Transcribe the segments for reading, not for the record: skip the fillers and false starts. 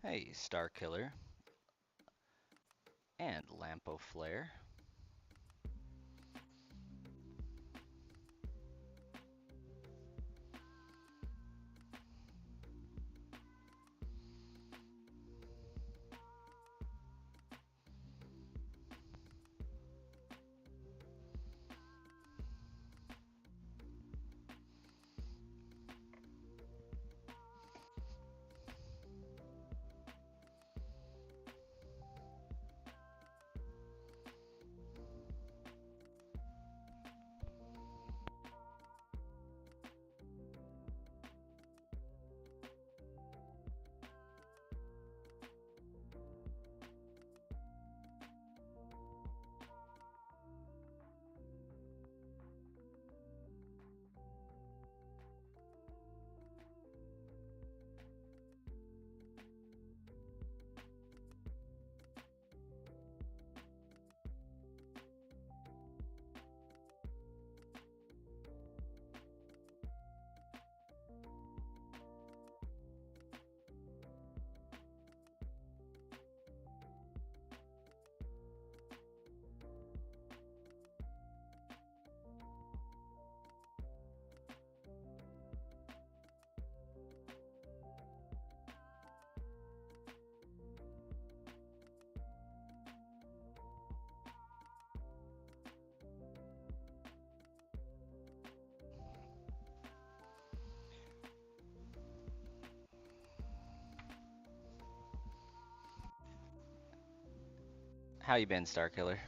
Hey, Star Killer and Lampo Flare. How you been, Star Killer?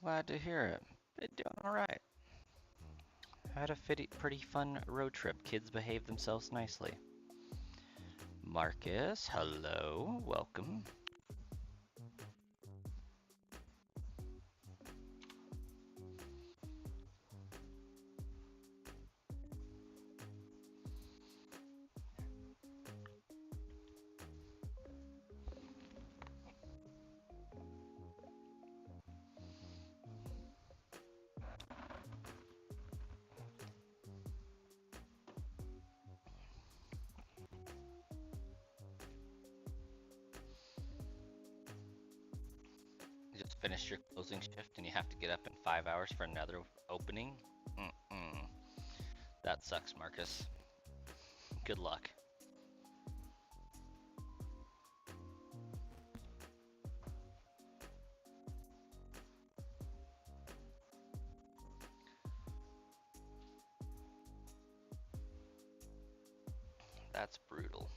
Glad to hear it. Been doing all right. Had a pretty fun road trip. Kids behaved themselves nicely. Marcus, hello, welcome. You just finished your closing shift and you have to get up in 5 hours for another opening? Mm-mm. That sucks, Marcus. Good luck. That's brutal.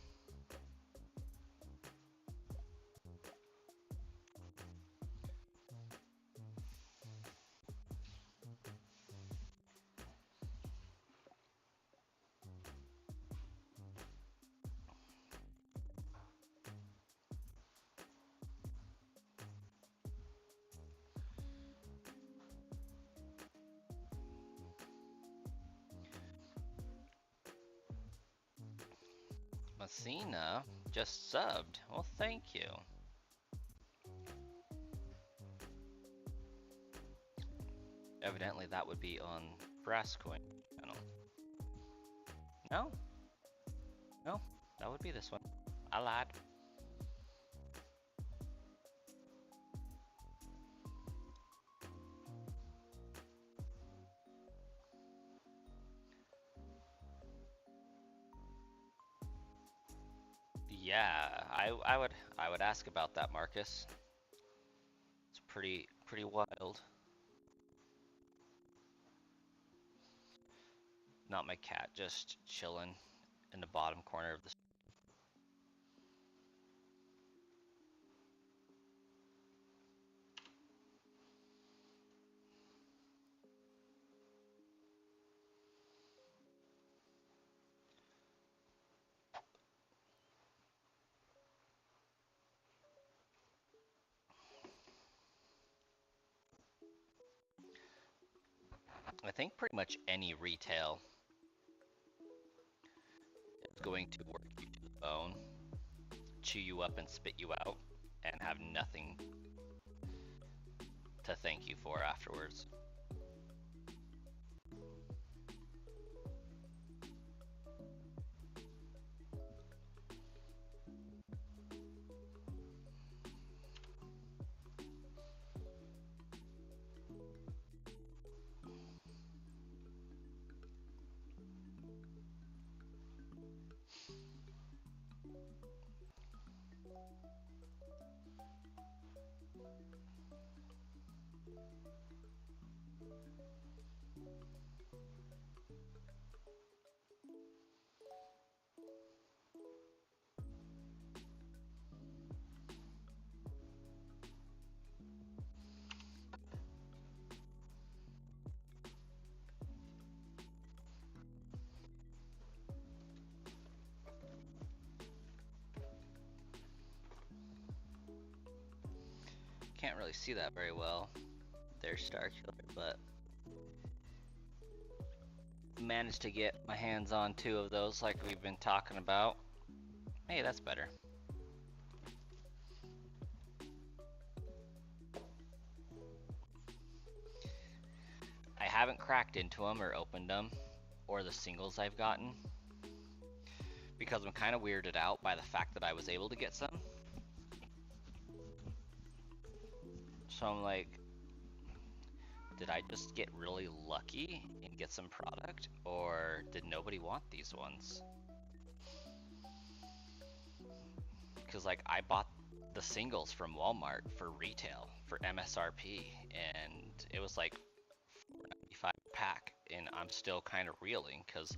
Messina just subbed. Well, thank you. Evidently, that would be on Brasscoin channel. No? No, that would be this one. I lied. Yeah, I would ask about that, Marcus. It's pretty wild. Not my cat, just chilling in the bottom corner of the. I think pretty much any retail is going to work you to the bone, chew you up and spit you out, and have nothing to thank you for afterwards. Can't really see that very well. There's Starkiller, but managed to get my hands on 2 of those like we've been talking about. Hey, that's better. I haven't cracked into them or opened them, or the singles I've gotten, because I'm kind of weirded out by the fact that I was able to get some. So I'm like, did I just get really lucky and get some product, or did nobody want these ones? Because like I bought the singles from Walmart for retail for MSRP, and it was like $4.95 a pack, and I'm still kind of reeling because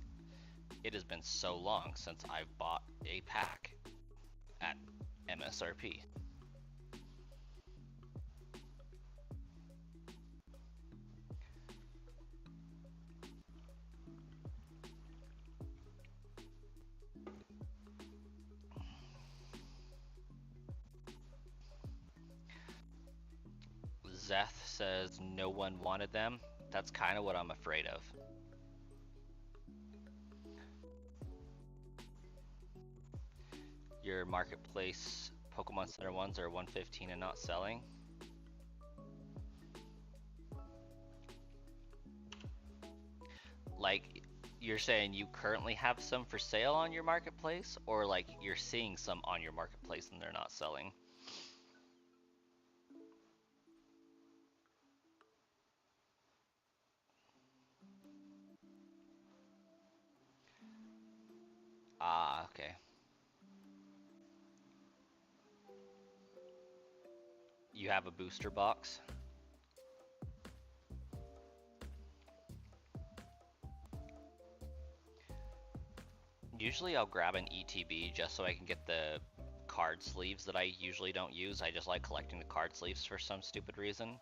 it has been so long since I've bought a pack at MSRP. Zeth says no one wanted them. That's kind of what I'm afraid of. Your marketplace Pokemon Center ones are $115 and not selling. Like, you're saying you currently have some for sale on your marketplace, or like you're seeing some on your marketplace and they're not selling? Ah, okay. You have a booster box? Usually I'll grab an ETB just so I can get the card sleeves that I usually don't use. I just like collecting the card sleeves for some stupid reason.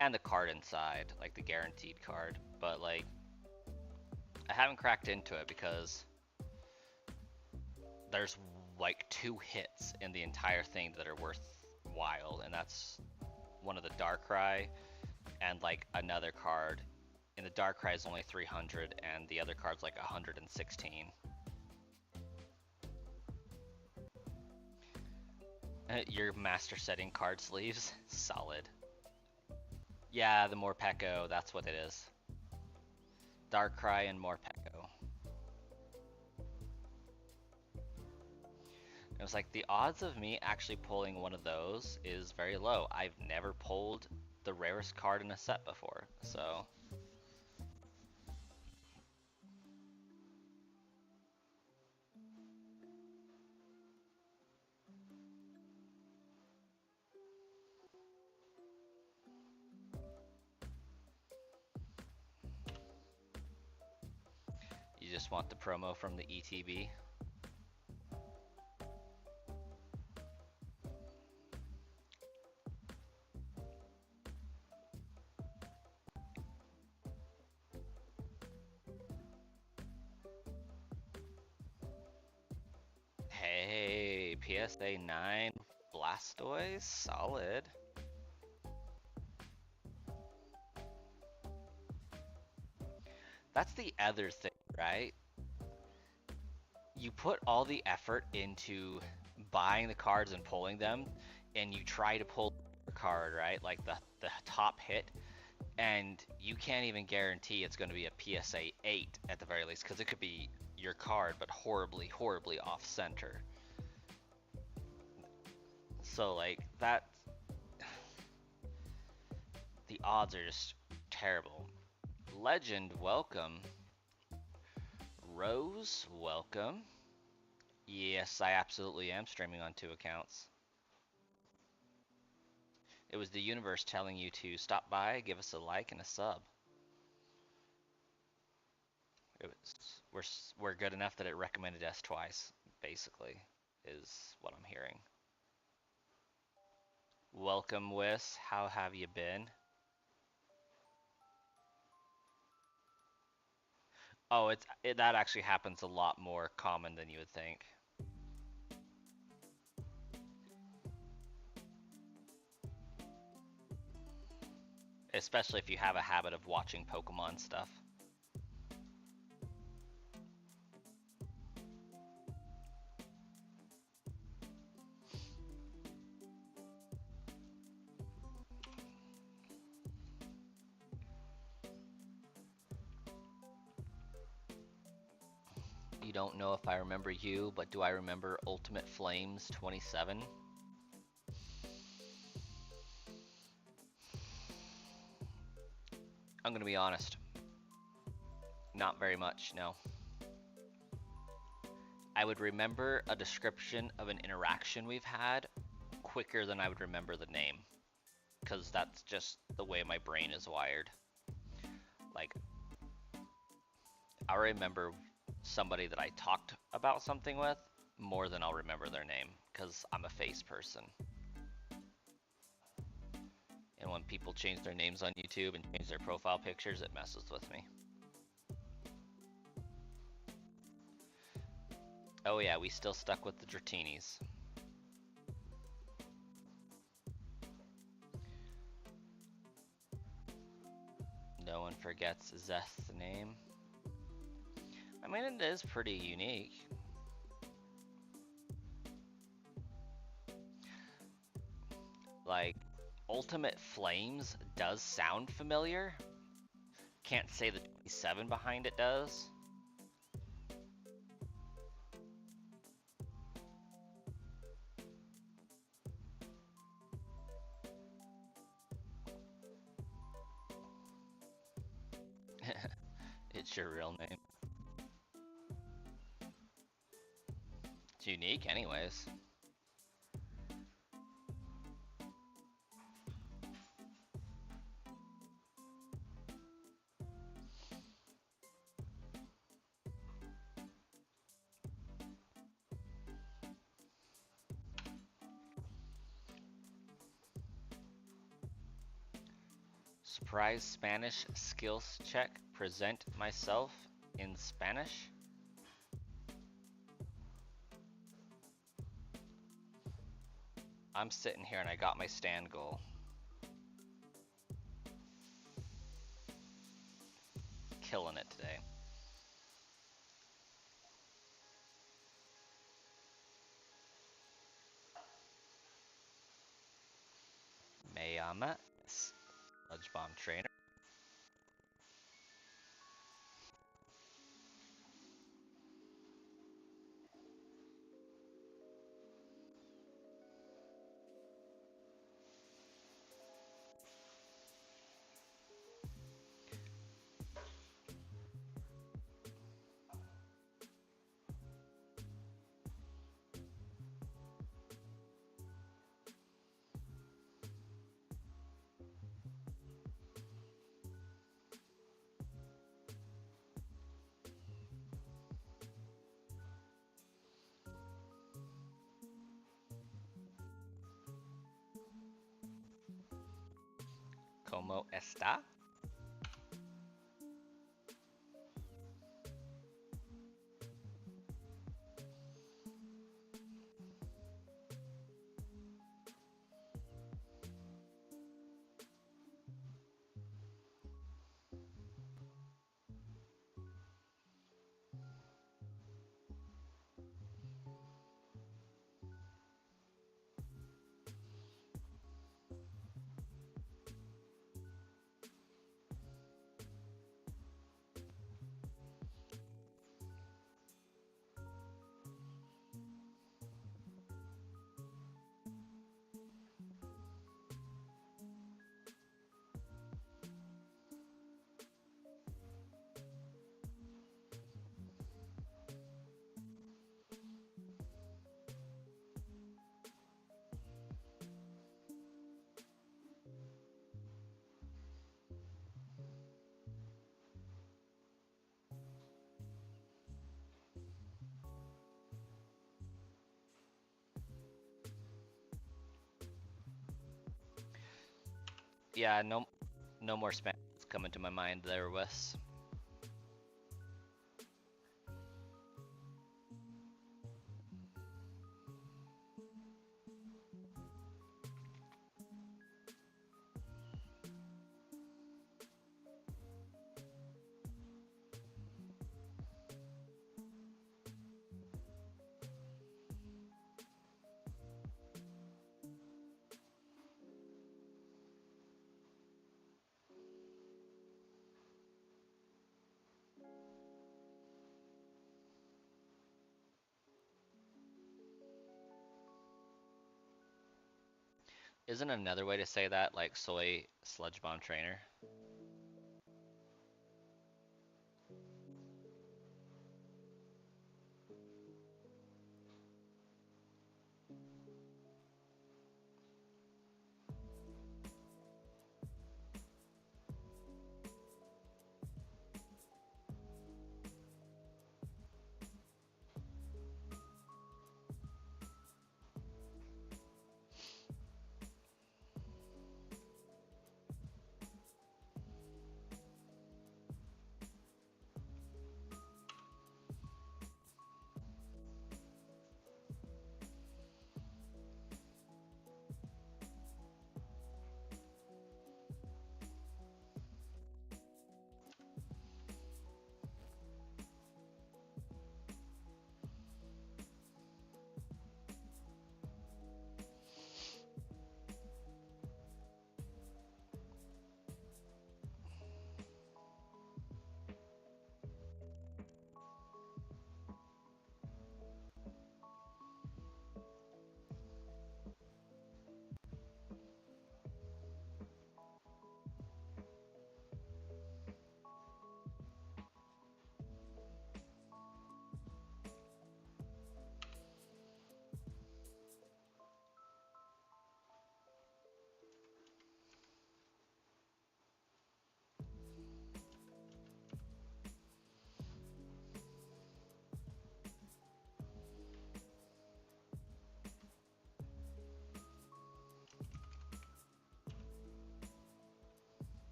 And the card inside, like the guaranteed card. But like, I haven't cracked into it because there's like 2 hits in the entire thing that are worthwhile, and that's one of the Darkrai and like another card. And the Darkrai is only 300 and the other card's like 116. Your master setting card sleeves? Solid. Yeah, the Morpeko, that's what it is. Darkrai and Morpeko. It was like the odds of me actually pulling one of those is very low. I've never pulled the rarest card in a set before, so. You just want the promo from the ETB? Hey, PSA 9 Blastoise, solid. That's the other thing, right? You put all the effort into buying the cards and pulling them, and you try to pull your card, right? Like the top hit, and you can't even guarantee it's going to be a PSA 8 at the very least, because it could be your card, but horribly, horribly off center. So, like, that. The odds are just terrible. Legend, welcome. Rose, welcome. Yes, I absolutely am streaming on 2 accounts. It was the universe telling you to stop by, give us a like and a sub. It was, we're good enough that it recommended us twice, basically, is what I'm hearing. Welcome, Wiss. How have you been? Oh, that actually happens a lot more common than you would think. Especially if you have a habit of watching Pokemon stuff. You don't know if I remember you, but do I remember Ultimate Flames 27? I'm gonna be honest. Not very much, no. I would remember a description of an interaction we've had quicker than I would remember the name. Because that's just the way my brain is wired. Like, I remember somebody that I talked about something with more than I'll remember their name. Because I'm a face person. And when people change their names on YouTube and change their profile pictures, it messes with me. Oh yeah, we still stuck with the Dratinis. No one forgets Zeth's name. I mean, it is pretty unique. Like, Ultimate Flames does sound familiar. Can't say the 27 behind it does. It's your real name. It's unique anyways. Surprise Spanish skills check. Present myself in Spanish. I'm sitting here and I got my stand goal. Killing it today. Mayama, Sludge Bomb Trainer. ¿Cómo está? Yeah, no more Spanish coming to my mind there, Wes. Isn't another way to say that like soy sludge bomb trainer?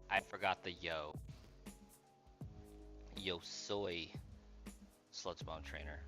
I forgot the yo soy sludge bomb trainer.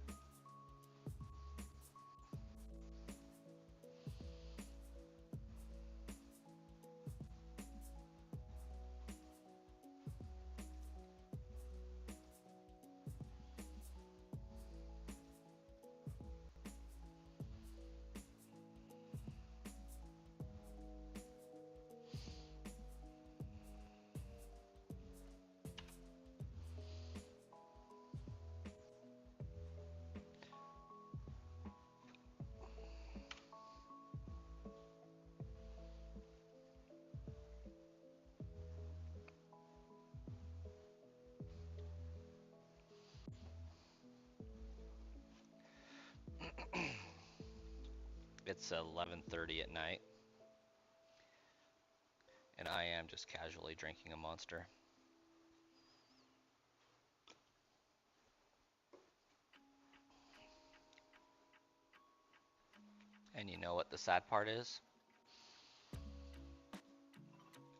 It's 11:30 at night, and I am just casually drinking a Monster. And you know what the sad part is?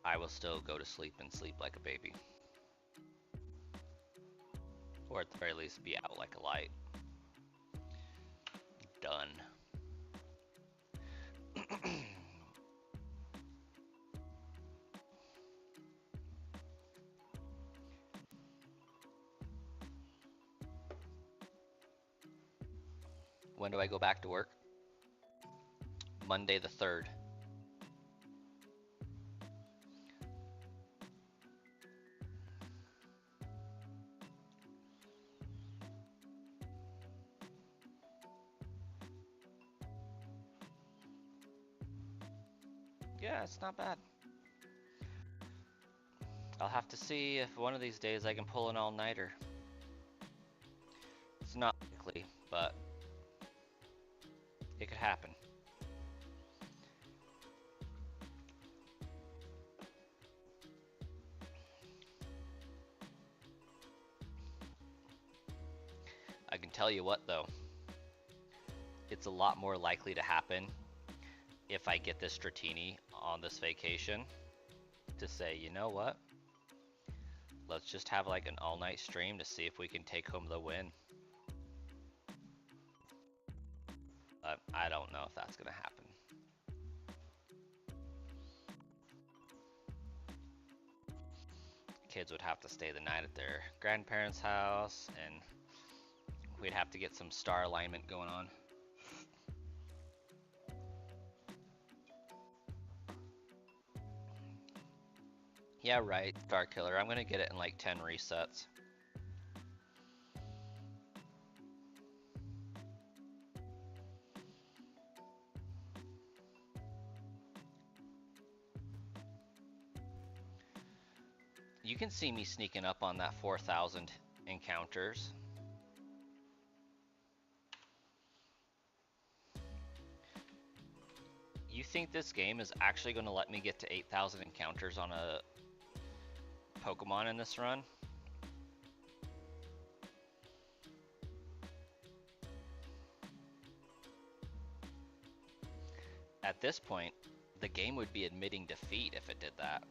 I will still go to sleep and sleep like a baby. Or at the very least, be out like a light. Done. When do I go back to work? Monday the 3rd. Yeah, it's not bad. I'll have to see if one of these days I can pull an all-nighter. It's not likely, but it could happen. I can tell you what though, it's a lot more likely to happen if I get this Dratini on this vacation to say, you know what? Let's just have like an all-night stream to see if we can take home the win. But I don't know if that's gonna happen. Kids would have to stay the night at their grandparents' house, and we'd have to get some star alignment going on. Yeah, right, Star Killer. I'm gonna get it in like 10 resets. You can see me sneaking up on that 4,000 encounters. You think this game is actually going to let me get to 8,000 encounters on a Pokemon in this run? At this point, the game would be admitting defeat if it did that.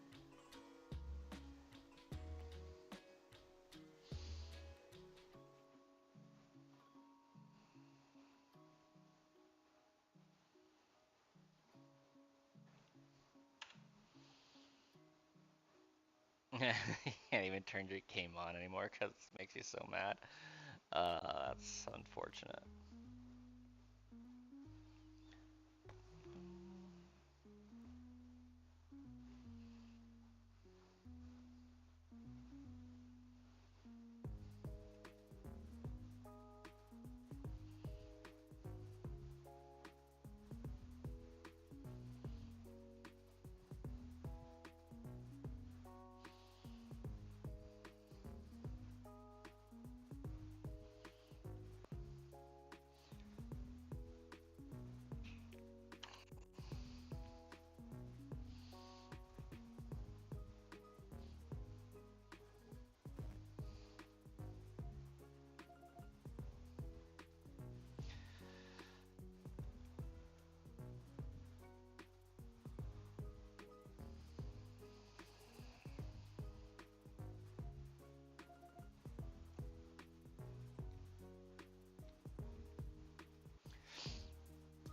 You can't even turn your game on anymore because it makes you so mad. That's unfortunate.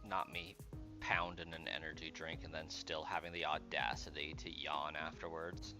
Not me pounding an energy drink and then still having the audacity to yawn afterwards.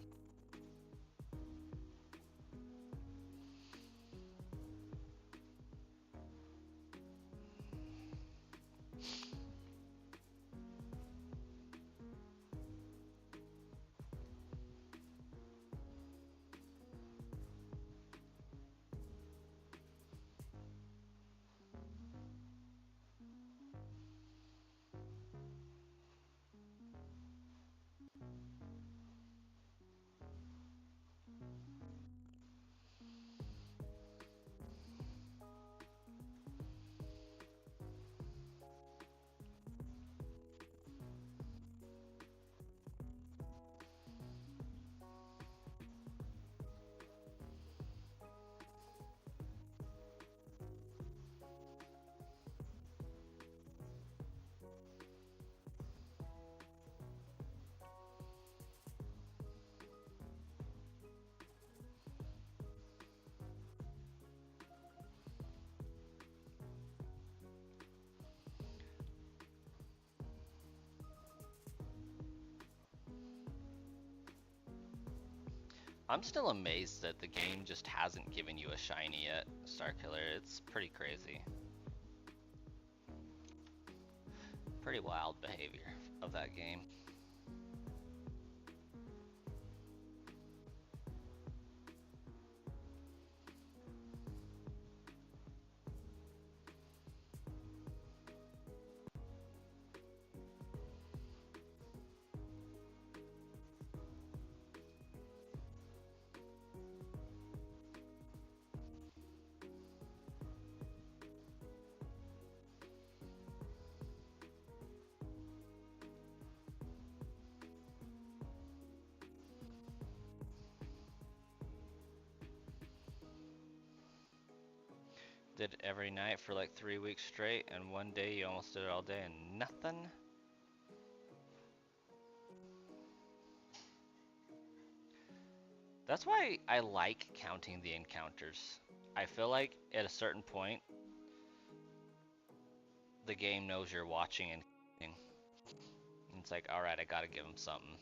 I'm still amazed that the game just hasn't given you a shiny yet, Starkiller. It's pretty crazy. Pretty wild behavior of that game. Did it every night for like 3 weeks straight, and one day you almost did it all day and nothing? That's why I like counting the encounters. I feel like at a certain point, the game knows you're watching and counting. And it's like, alright, I gotta give him something.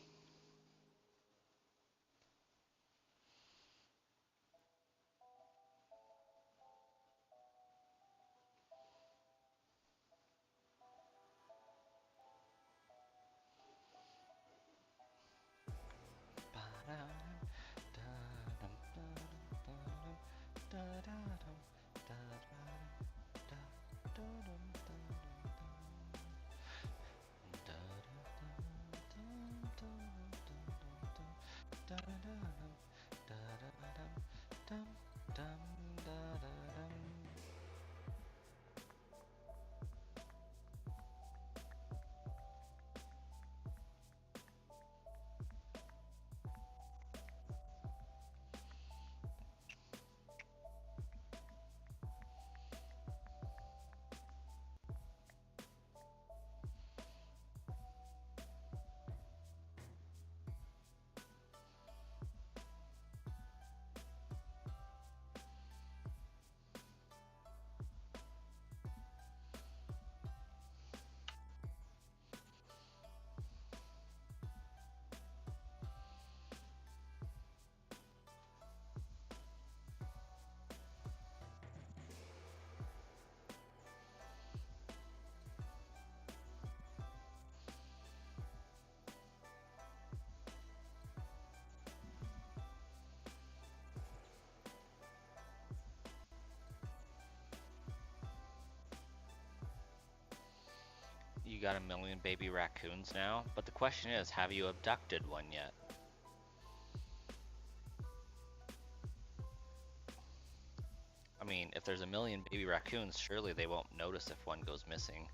You got a million baby raccoons now, but the question is, have you abducted one yet? I mean, if there's a million baby raccoons, surely they won't notice if one goes missing.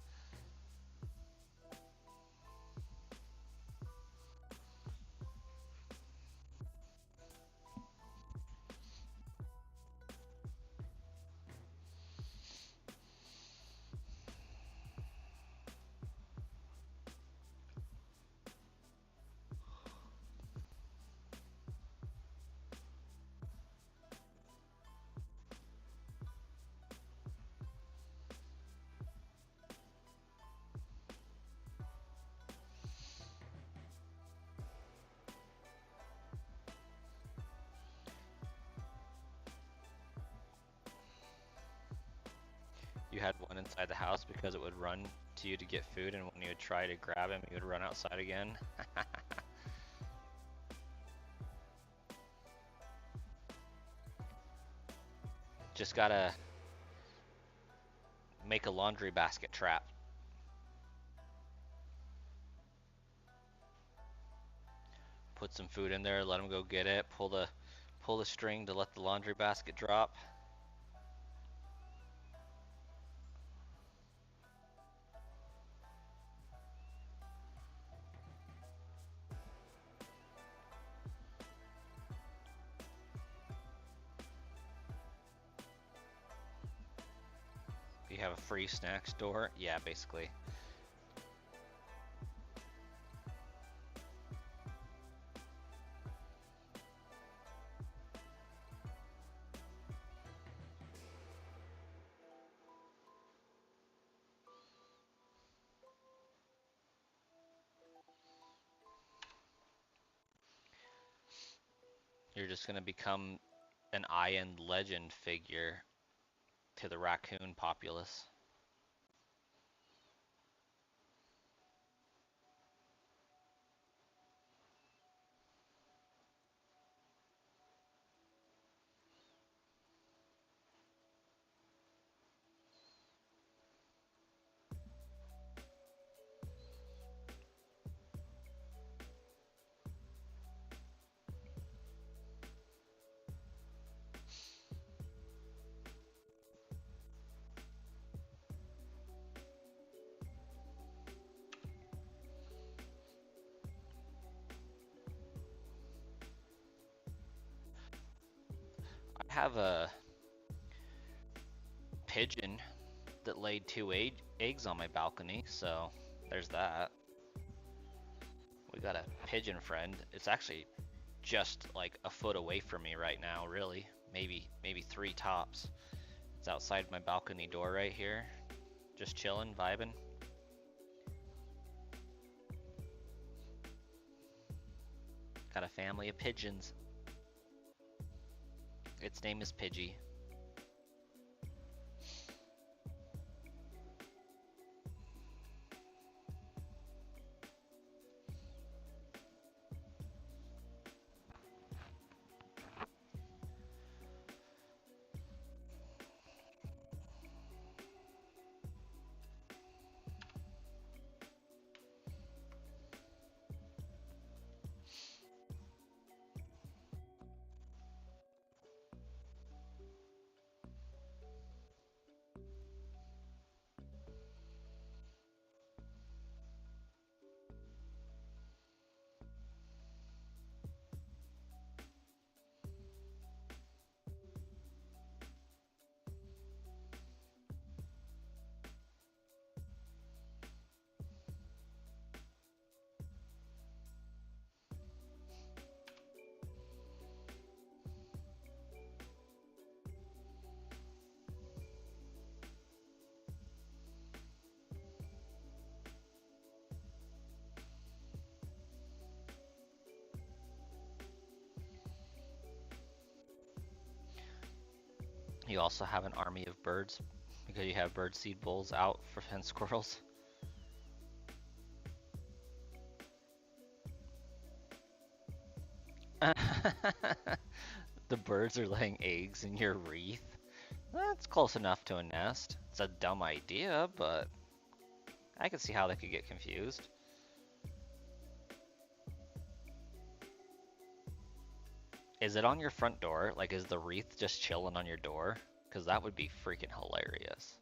You had one inside the house because it would run to you to get food, and when you would try to grab him, he would run outside again. Just gotta make a laundry basket trap. Put some food in there, let him go get it, pull the string to let the laundry basket drop. You have a free snack store? Yeah, basically. You're just gonna become an Iron Legend figure to the raccoon populace. I have a pigeon that laid two eggs on my balcony, so there's that. We got a pigeon friend. It's actually just like a foot away from me right now, really. Maybe 3 tops. It's outside my balcony door right here. Just chilling, vibing. Got a family of pigeons. Its name is Pidgey. You also have an army of birds because you have bird seed bowls out for fence squirrels. The birds are laying eggs in your wreath. That's close enough to a nest. It's a dumb idea, but I can see how they could get confused. Is it on your front door? Like, is the wreath just chilling on your door? Because that would be freaking hilarious.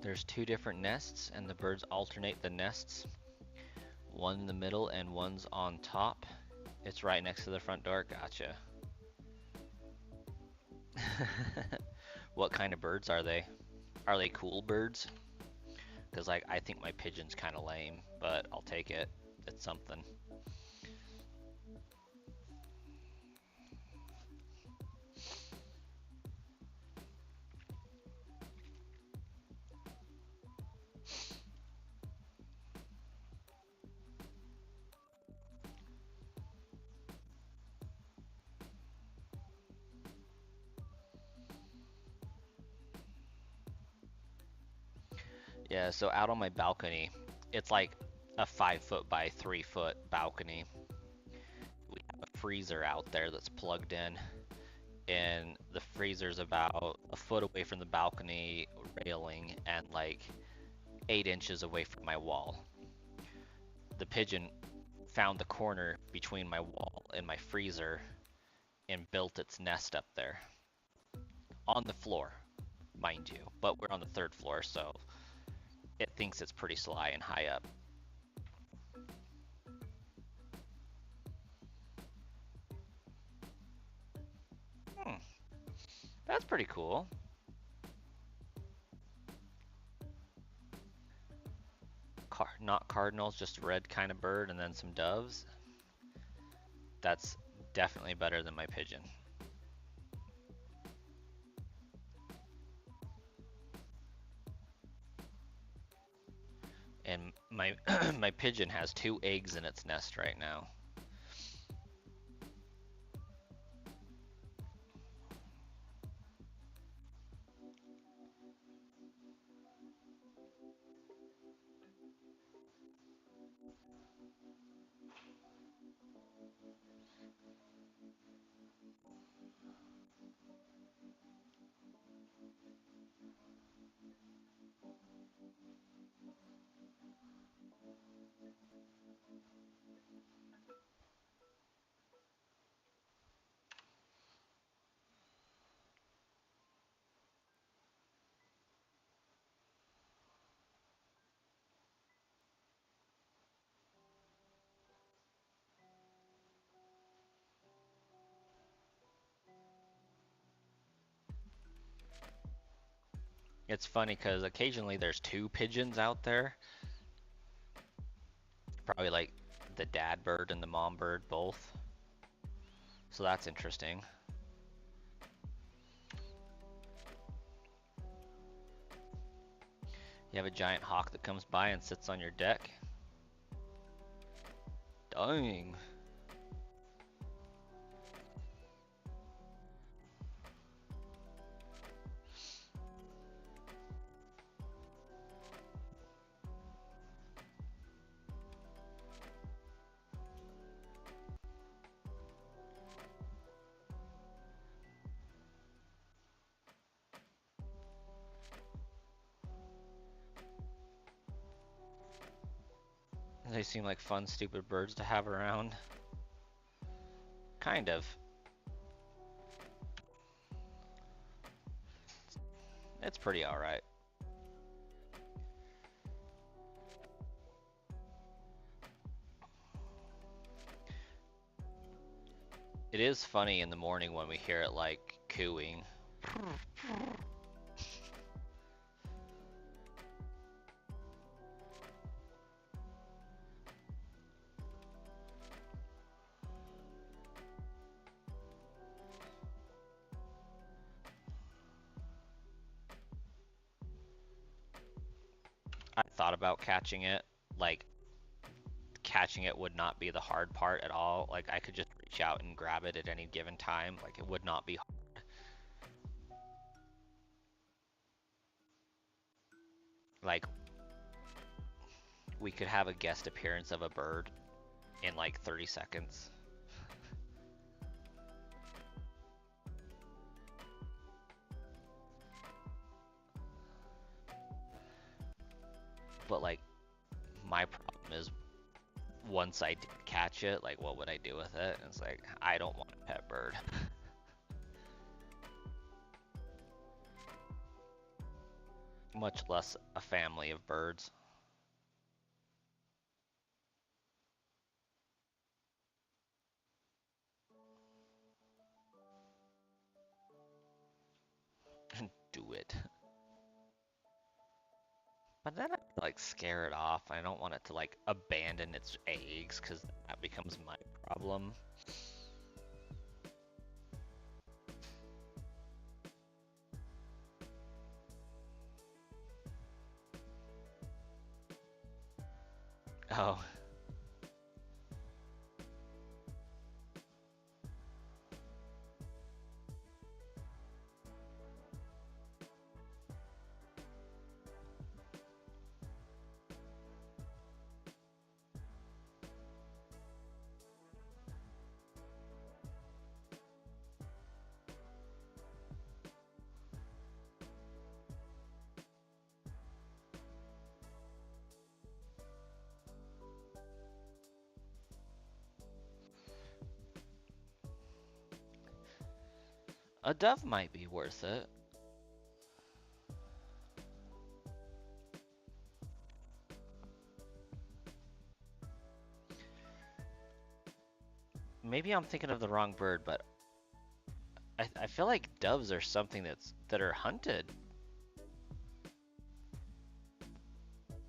There's 2 different nests, and the birds alternate the nests. One in the middle and one's on top. It's right next to the front door. Gotcha. What kind of birds are they? Are they cool birds? Because like I think my pigeon's kind of lame, but I'll take it. It's something. Yeah, so out on my balcony, it's like a 5 foot by 3 foot balcony. We have a freezer out there that's plugged in, and the freezer's about a foot away from the balcony railing and like 8 inches away from my wall. The pigeon found the corner between my wall and my freezer and built its nest up there. On the floor, mind you, but we're on the 3rd floor, so it thinks it's pretty sly and high up. Hmm, that's pretty cool. Not cardinals, just a red kind of bird and then some doves. That's definitely better than my pigeon. And my my pigeon has 2 eggs in its nest right now. It's funny because occasionally there's two pigeons out there. Probably like the dad bird and the mom bird both. So that's interesting. You have a giant hawk that comes by and sits on your deck. Dang. They seem like fun, stupid birds to have around. Kind of. It's pretty alright. It is funny in the morning when we hear it like cooing. I thought about catching it. Like, catching it would not be the hard part at all. Like, I could just reach out and grab it at any given time. Like, it would not be hard. Like, we could have a guest appearance of a bird in like 30 seconds. But like, my problem is once I did catch it, like what would I do with it? And it's like, I don't want a pet bird. Much less a family of birds. Do it. But then I like scare it off. I don't want it to like abandon its eggs because that becomes my problem. Oh. A dove might be worth it. Maybe I'm thinking of the wrong bird, but I feel like doves are something that are hunted.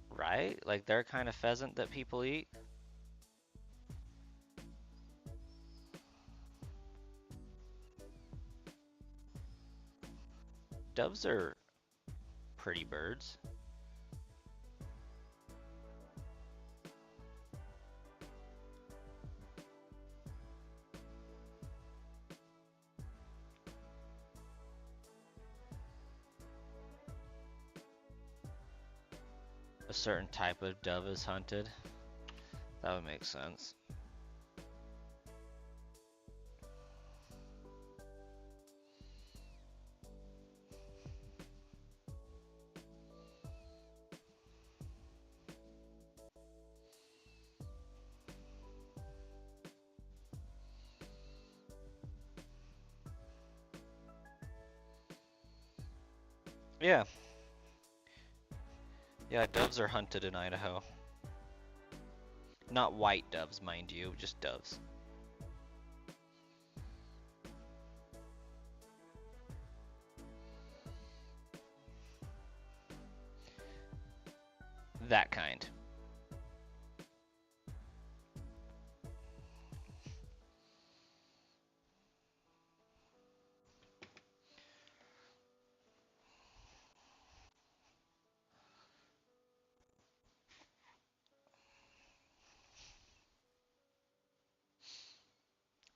Right? Like they're kind of pheasant that people eat. Doves are pretty birds. A certain type of dove is hunted. That would make sense. Yeah. Yeah, doves are hunted in Idaho. Not white doves, mind you, just doves.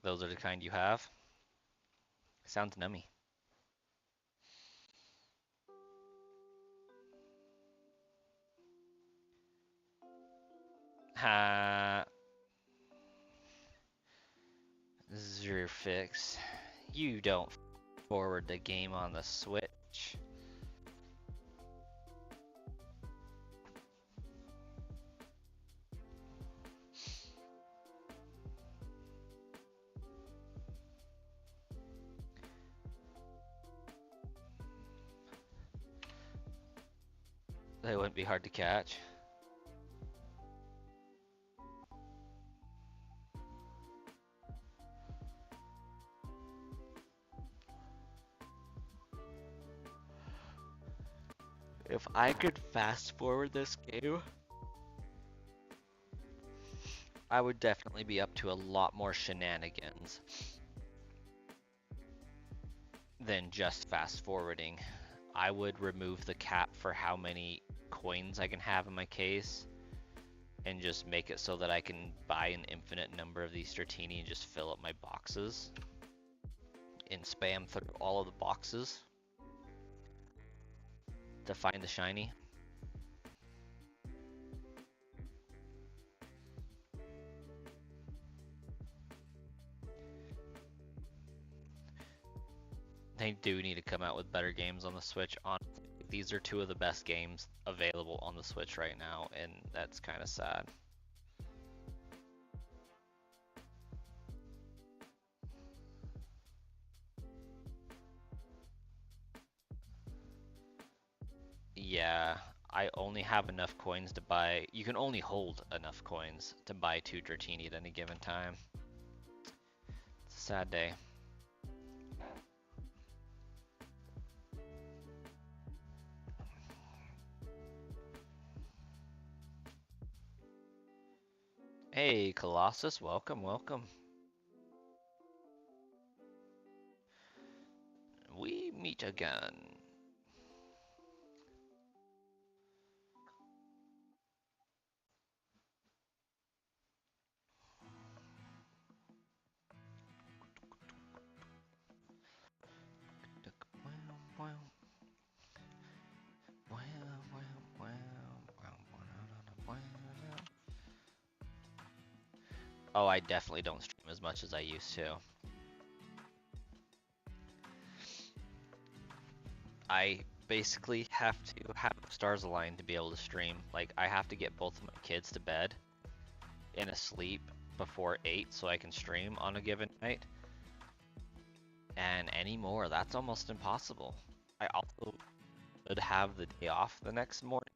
Those are the kind you have? Sounds nummy. Ha. Zerfix. You don't forward the game on the Switch. They wouldn't be hard to catch. If I could fast forward this game, I would definitely be up to a lot more shenanigans than just fast forwarding. I would remove the cap for how many coins I can have in my case and just make it so that I can buy an infinite number of these Stratini and just fill up my boxes and spam through all of the boxes to find the shiny. They do need to come out with better games on the Switch. Honestly, these are two of the best games available on the Switch right now, and that's kind of sad. Yeah, I only have enough coins to buy. You can only hold enough coins to buy 2 Dratini at any given time. It's a sad day. Hey, Colossus, welcome, welcome. We meet again. Oh, I definitely don't stream as much as I used to. I basically have to have stars aligned to be able to stream. Like, I have to get both of my kids to bed and asleep before 8 so I can stream on a given night. And anymore, that's almost impossible. I also would have the day off the next morning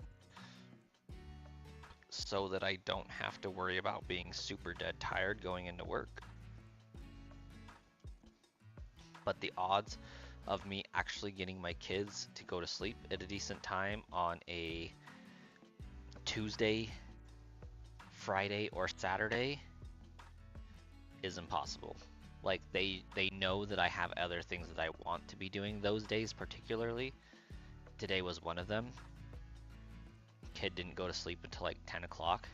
so that I don't have to worry about being super dead tired going into work. But the odds of me actually getting my kids to go to sleep at a decent time on a Tuesday, Friday, or Saturday is impossible. Like, they know that I have other things that I want to be doing those days particularly. Today was one of them. Kid didn't go to sleep until like 10 o'clock.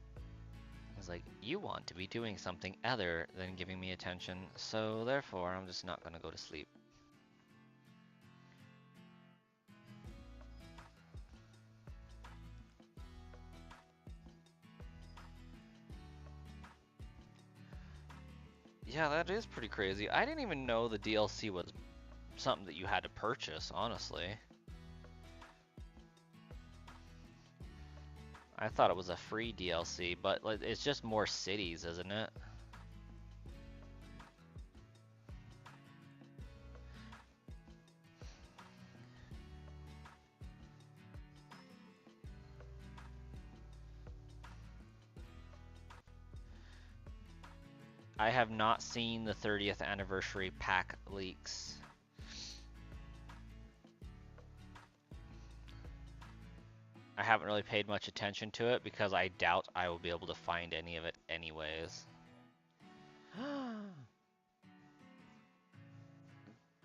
I was like, you want to be doing something other than giving me attention, so therefore I'm just not gonna go to sleep. Yeah, that is pretty crazy. I didn't even know the DLC was something that you had to purchase, honestly. I thought it was a free DLC, but it's just more cities, isn't it? I have not seen the 30th anniversary pack leaks. I haven't really paid much attention to it because I doubt I will be able to find any of it anyways.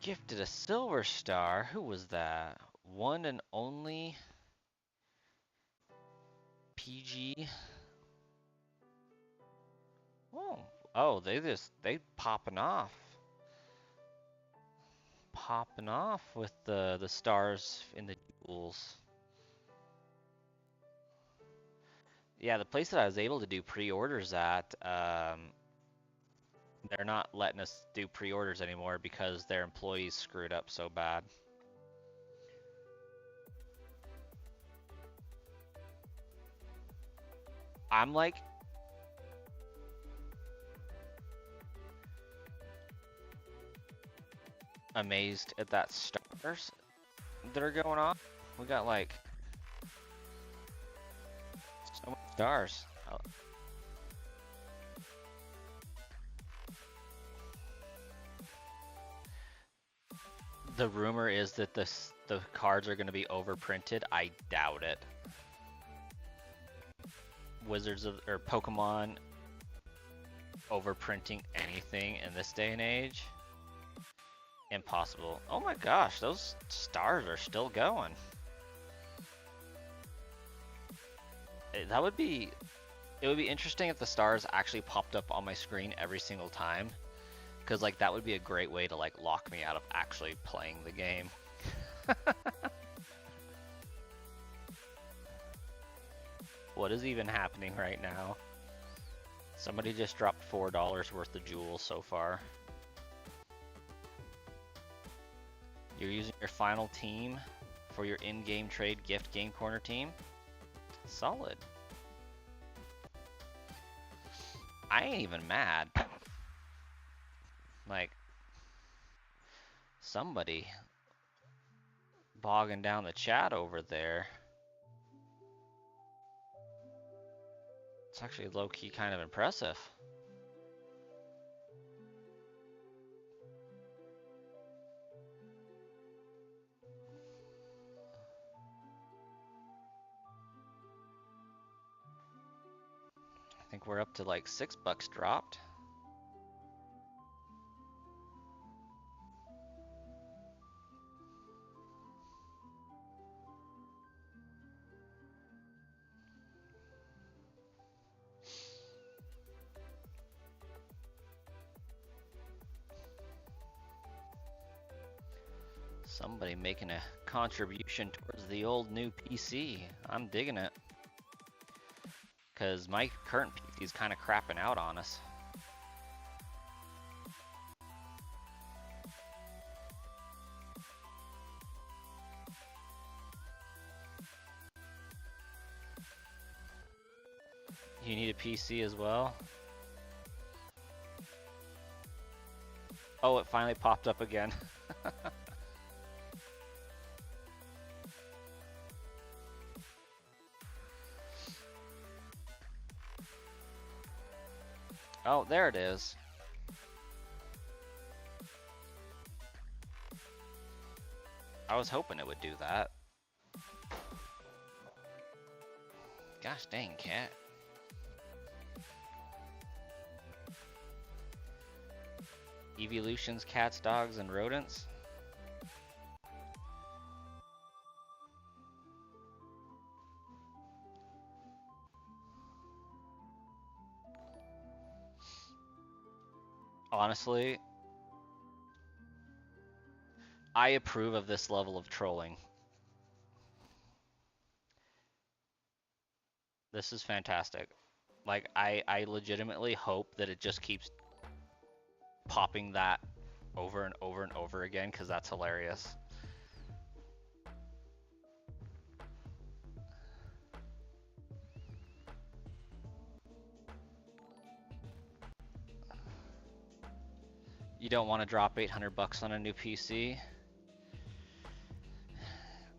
Gifted a silver star. Who was that? One and only PG. Oh, oh, they popping off with the stars in the jewels. Yeah, the place that I was able to do pre-orders at, they're not letting us do pre-orders anymore because their employees screwed up so bad. I'm like amazed at that stars that are going on. We got like so many stars. Oh, the rumor is that the cards are going to be overprinted. I doubt it. Wizards of or Pokemon overprinting anything in this day and age? Impossible. Oh my gosh, those stars are still going. That would be it would be interesting if the stars actually popped up on my screen every single time, because like that would be a great way to like lock me out of actually playing the game. What is even happening right now? Somebody just dropped $4 worth of jewels so far. You're using your final team for your in-game trade gift game corner team? Solid. I ain't even mad. Like, somebody bogging down the chat over there. It's actually low-key kind of impressive. I think we're up to like $6 dropped. Somebody making a contribution towards the old new PC. I'm digging it. Because my current PC is kind of crapping out on us. You need a PC as well? Oh, it finally popped up again. Oh, there it is. I was hoping it would do that. Gosh dang, cat. Evolutions, cats, dogs, and rodents. Honestly, I approve of this level of trolling. This is fantastic. Like, I legitimately hope that it just keeps popping that over and over and over again, because that's hilarious. You don't want to drop $800 on a new PC?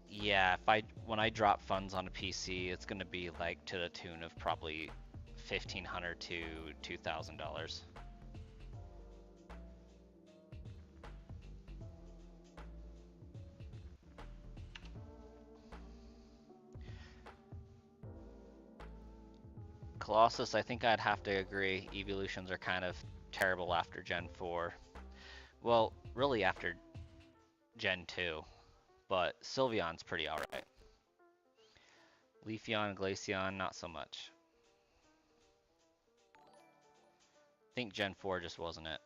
Yeah, when I drop funds on a PC, it's gonna be like to the tune of probably $1,500 to $2,000. Colossus, I think I'd have to agree. Evolutions are kind of terrible after Gen 4. Well, really after Gen 2, but Sylveon's pretty alright. Leafeon and Glaceon, not so much. think Gen 4 just wasn't it.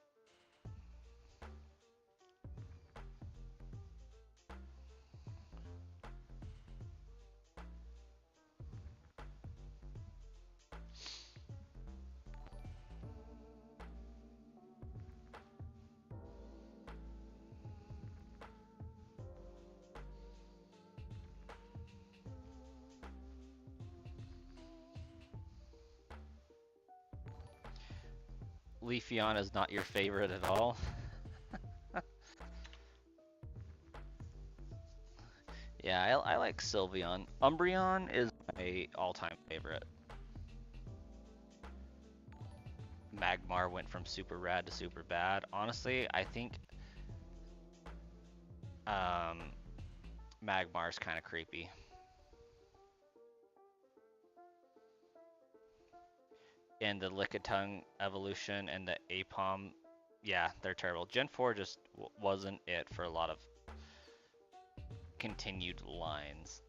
Leafeon is not your favorite at all. Yeah, I like Sylveon. Umbreon is my all-time favorite. Magmar went from super rad to super bad. Honestly, I think um, Magmar's kind of creepy. And the Lickitung evolution and the Apom, yeah, they're terrible. Gen 4 just wasn't it for a lot of continued lines.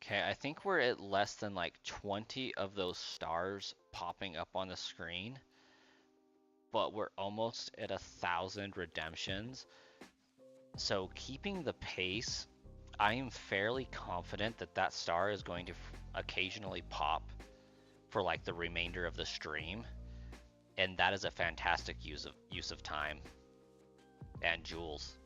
Okay, I think we're at less than like 20 of those stars popping up on the screen, but we're almost at 1,000 redemptions. So keeping the pace, I am fairly confident that that star is going to occasionally pop for like the remainder of the stream, and that is a fantastic use of time and jewels.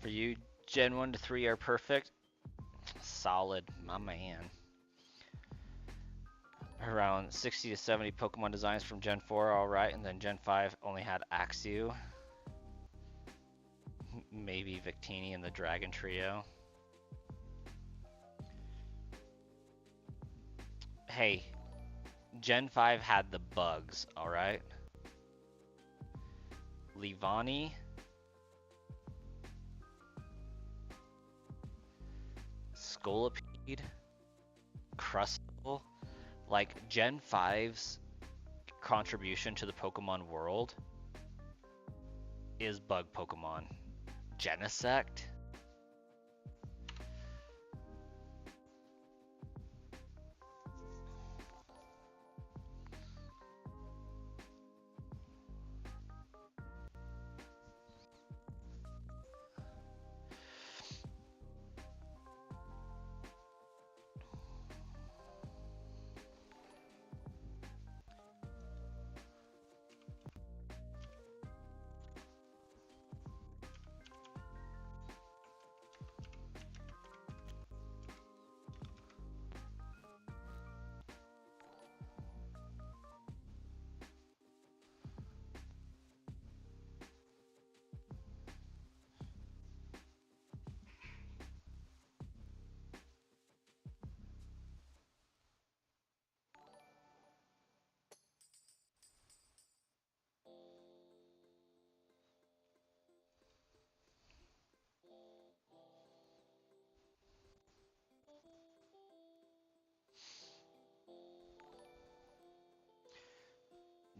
For you, Gen 1 to 3 are perfect. Solid, my man. Around 60 to 70 Pokemon designs from Gen 4 are alright, and then Gen 5 only had Axew. Maybe Victini and the Dragon Trio. Hey, Gen 5 had the bugs, alright? Leavanny, Scolipede, Crustle. Like, Gen 5's contribution to the Pokemon world is bug Pokemon. Genesect?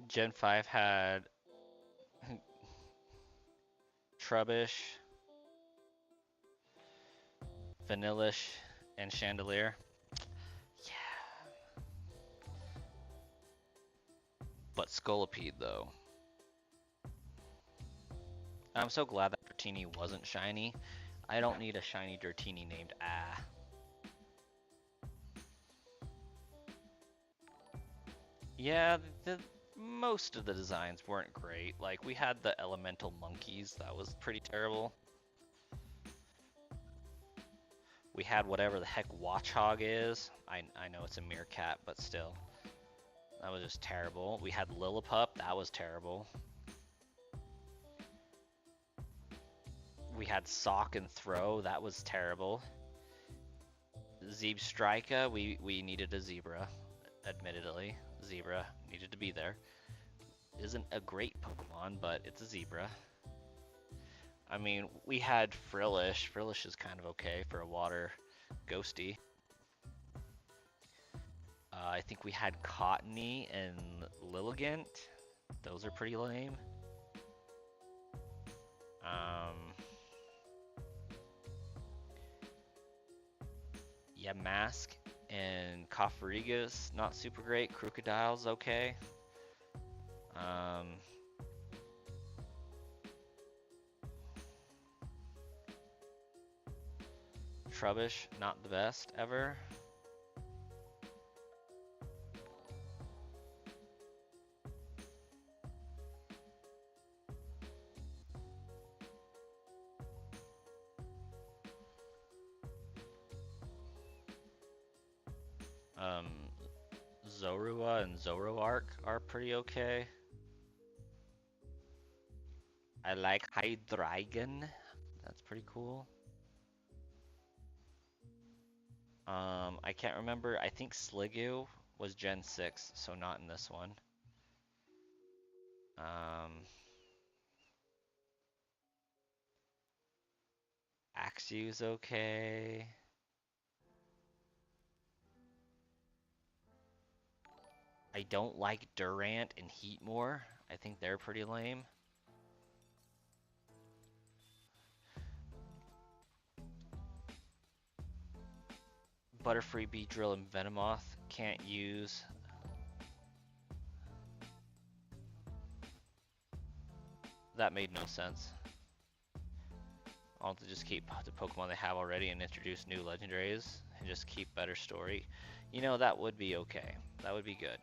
Gen 5 had Trubbish, Vanillish, and Chandelier. Yeah. But Scolipede, though. I'm so glad that Dratini wasn't shiny. I don't need a shiny Dratini named Ah. Yeah, most of the designs weren't great. Like, we had the elemental monkeys, that was pretty terrible. We had whatever the heck Watchhog is. I know it's a meerkat, but still. That was just terrible. We had Lillipup, that was terrible. We had Sock and Throw, that was terrible. Zeebstrika, we needed a zebra, admittedly. Zebra needed to be there. Isn't a great Pokemon, but it's a zebra. I mean, we had Frillish. Frillish is kind of okay for a water ghosty. I think we had Cottony and Lilligant. Those are pretty lame. Yeah, Mask and Cofferegus, not super great. Crocodile's okay. Trubbish, not the best ever. Zorua and Zoroark are pretty okay. I like Hydreigon. That's pretty cool. I can't remember. I think Sliggoo was Gen 6, so not in this one. Axew's okay. I don't like Durant and Heatmore. I think they're pretty lame. Butterfree, Beedrill, and Venomoth can't use. That made no sense. I'll have to just keep the Pokemon they have already and introduce new legendaries and just keep better story. You know, that would be okay. That would be good.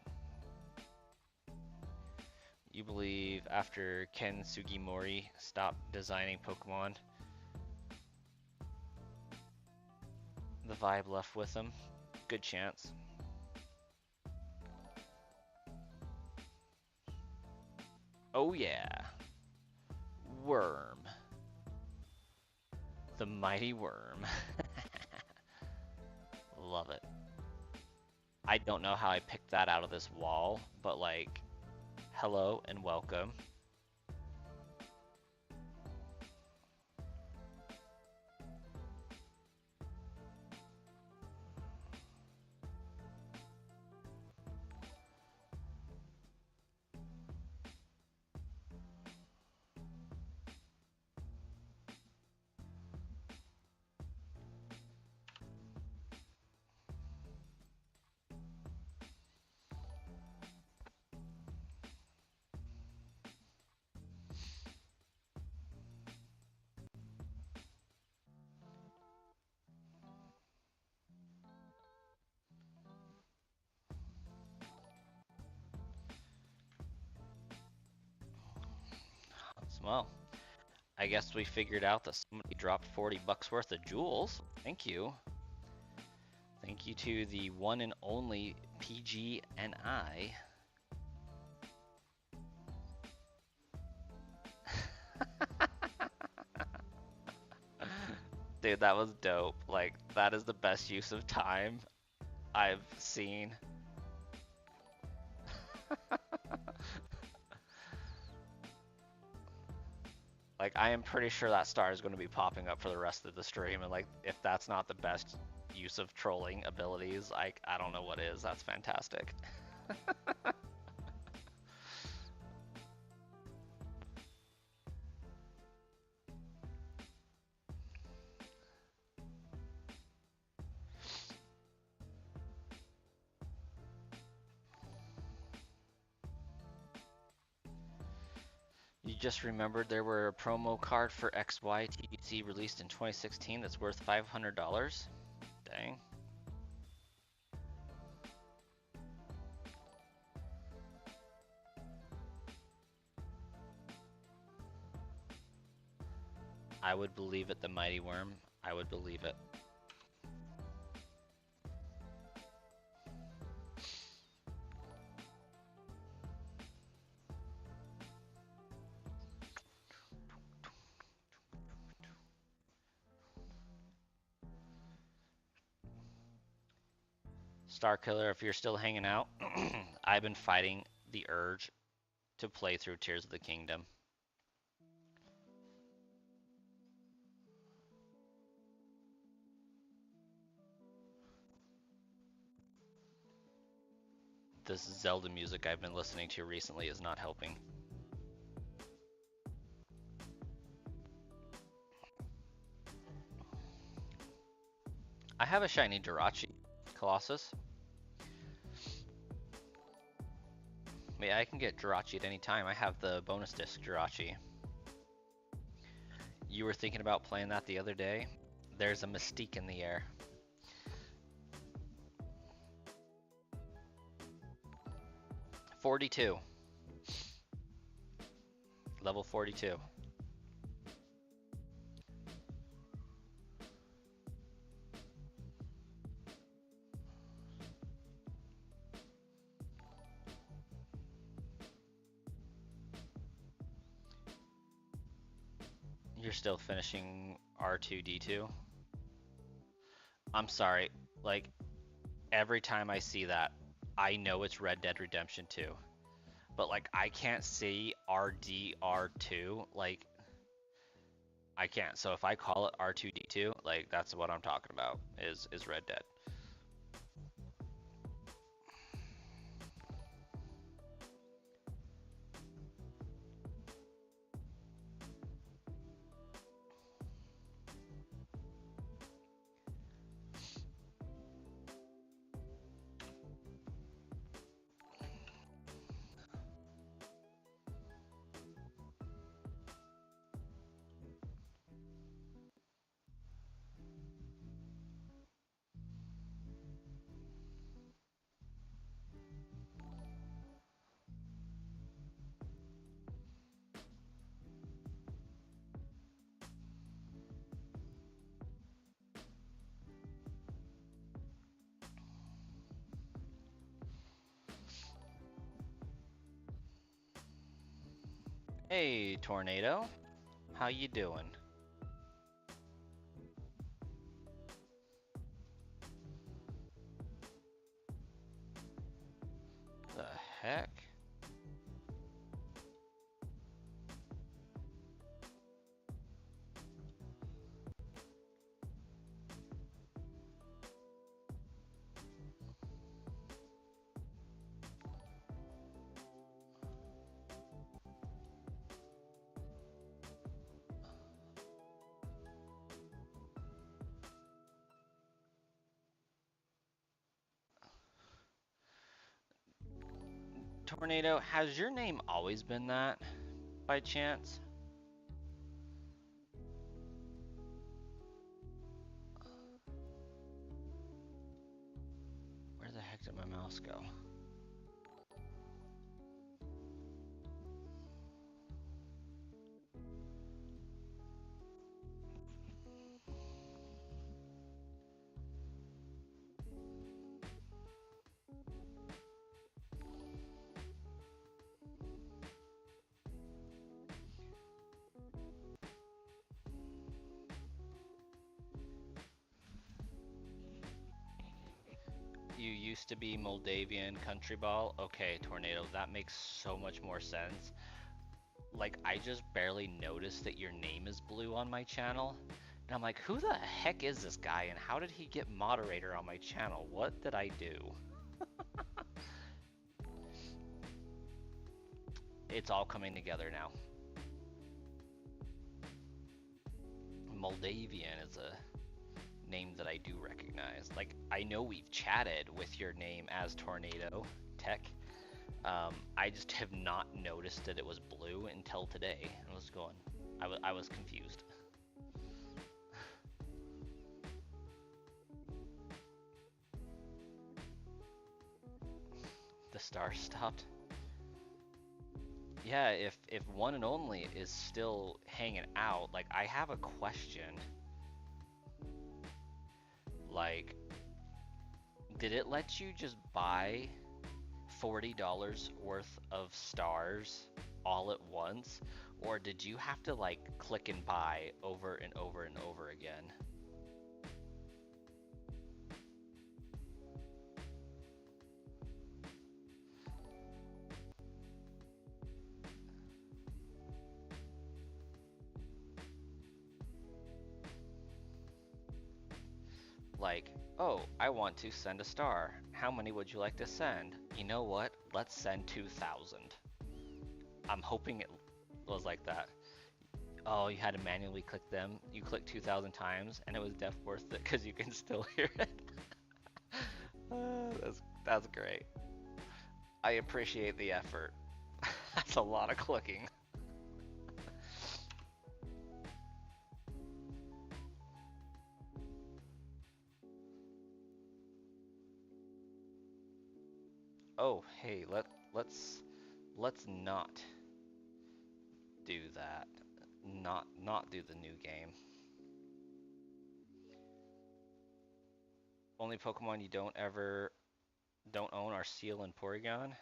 You believe after Ken Sugimori stopped designing Pokemon, the vibe left with him? Good chance. Oh yeah. Worm. The mighty worm. Love it. I don't know how I picked that out of this wall, but like, hello and welcome. Well, I guess we figured out that somebody dropped 40 bucks worth of jewels. Thank you. Thank you to the one and only PG and I. Dude, that was dope. Like, that is the best use of time I've seen. Like, I am pretty sure that star is going to be popping up for the rest of the stream, and like, if that's not the best use of trolling abilities, like, I don't know what is. That's fantastic. Just remembered there were a promo card for XY released in 2016 that's worth $500. Dang. I would believe it, the Mighty Worm. I would believe it. Starkiller, if you're still hanging out, I've been fighting the urge to play through Tears of the Kingdom. This Zelda music I've been listening to recently is not helping. I have a shiny Jirachi Colossus. Yeah, I can get Jirachi at any time. I have the bonus disc Jirachi. You were thinking about playing that the other day? There's a mystique in the air. $42. Level 42. You're still finishing R2-D2? I'm sorry, like, every time I see that, I know it's Red Dead Redemption 2. But, like, I can't see RDR2, like, I can't. So if I call it R2-D2, like, that's what I'm talking about, is Red Dead. Hey, Tornado. How you doing? The heck? Tornado, has your name always been that, by chance? Where the heck did my mouse go? You used to be Moldavian country ball? Okay, Tornado, that makes so much more sense. Like, I just barely noticed that your name is blue on my channel. And I'm like, who the heck is this guy and how did he get moderator on my channel? What did I do? It's all coming together now. Moldavian is a name that I do recognize. Like, I know we've chatted with your name as Tornado Tech. I just have not noticed that it was blue until today. I was going, I was confused. The star stopped. Yeah, if one and only is still hanging out, like I have a question. Like, did it let you just buy $40 worth of stars all at once, or did you have to like click and buy over and over and over again? Like, oh, I want to send a star. How many would you like to send? You know what? Let's send 2,000. I'm hoping it was like that. Oh, you had to manually click them. You clicked 2,000 times, and it was def worth it because you can still hear it. That's great. I appreciate the effort. That's a lot of clicking. Oh, hey, let's not do that. Not do the new game. Only Pokemon you don't own are Seal and Porygon.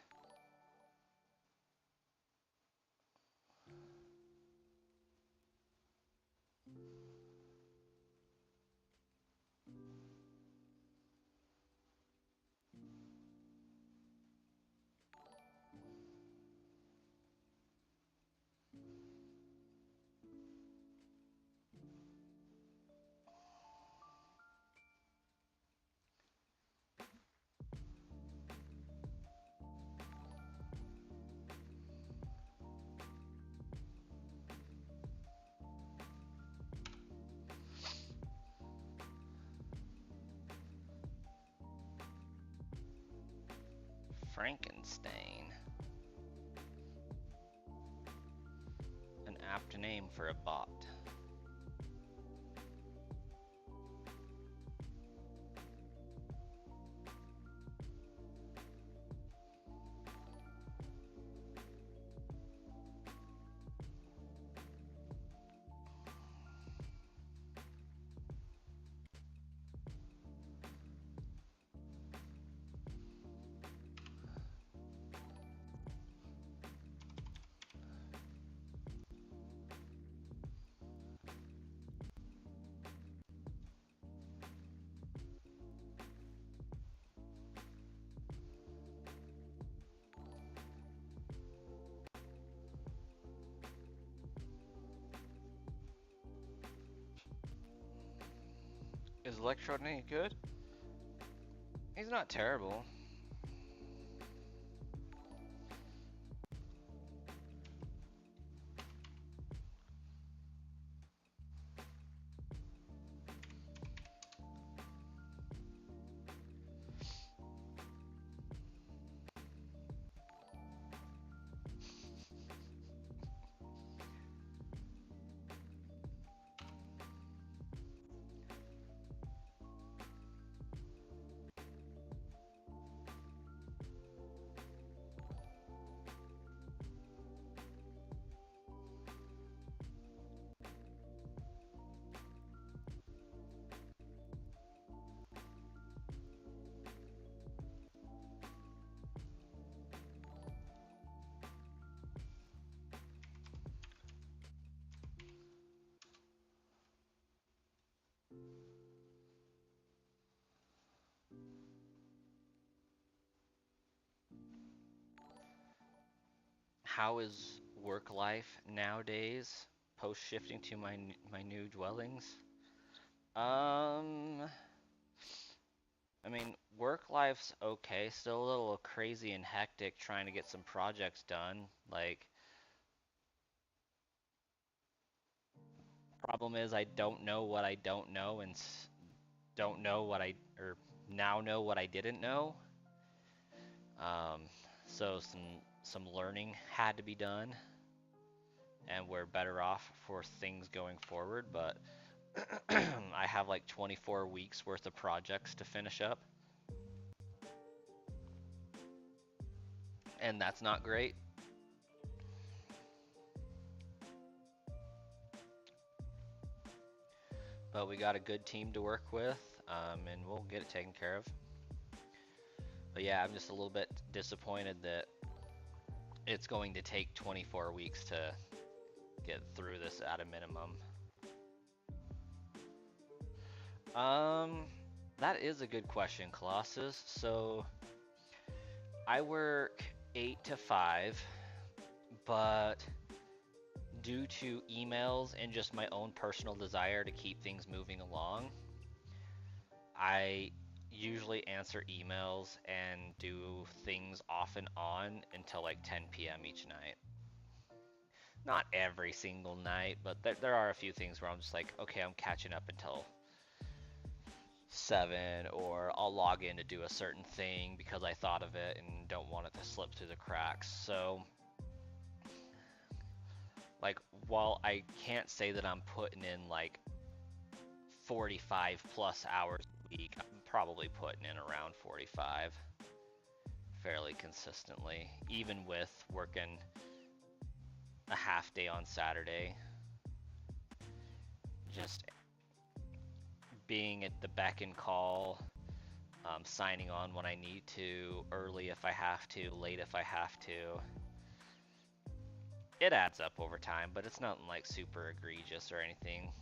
Frankenstein. An apt name for a bot. Is Electrode any good? He's not terrible. How is work life nowadays, post shifting to my new dwellings? Um, I mean, work life's okay, still a little crazy and hectic trying to get some projects done. Like, problem is I don't know what I don't know and don't know what I or now know what I didn't know. Um, So some learning had to be done, and we're better off for things going forward. But I have like 24 weeks worth of projects to finish up, and that's not great. But we got a good team to work with, and we'll get it taken care of. But yeah, I'm just a little bit disappointed that it's going to take 24 weeks to get through this at a minimum. Um, that is a good question, Colossus. So I work 8 to 5, but due to emails and just my own personal desire to keep things moving along, I usually answer emails and do things off and on until like 10 p.m. each night. Not every single night, but there are a few things where I'm just like, okay, I'm catching up until 7, or I'll log in to do a certain thing because I thought of it and don't want it to slip through the cracks. So, like, while I can't say that I'm putting in like 45 plus hours a week, I'm probably putting in around 45 fairly consistently, even with working a half day on Saturday. Just being at the beck and call, signing on when I need to, early if I have to, late if I have to. It adds up over time, but it's nothing like super egregious or anything.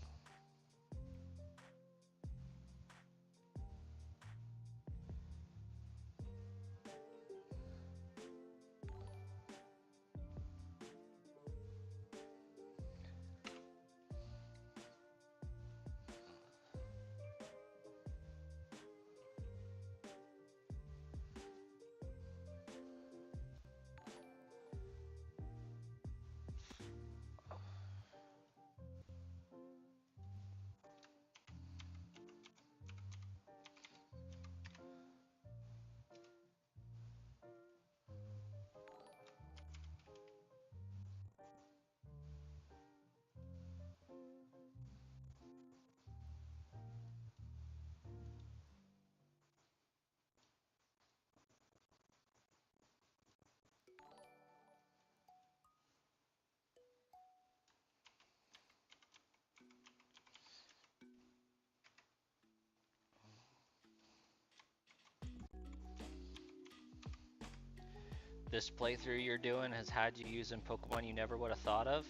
This playthrough you're doing has had you using Pokemon you never would have thought of?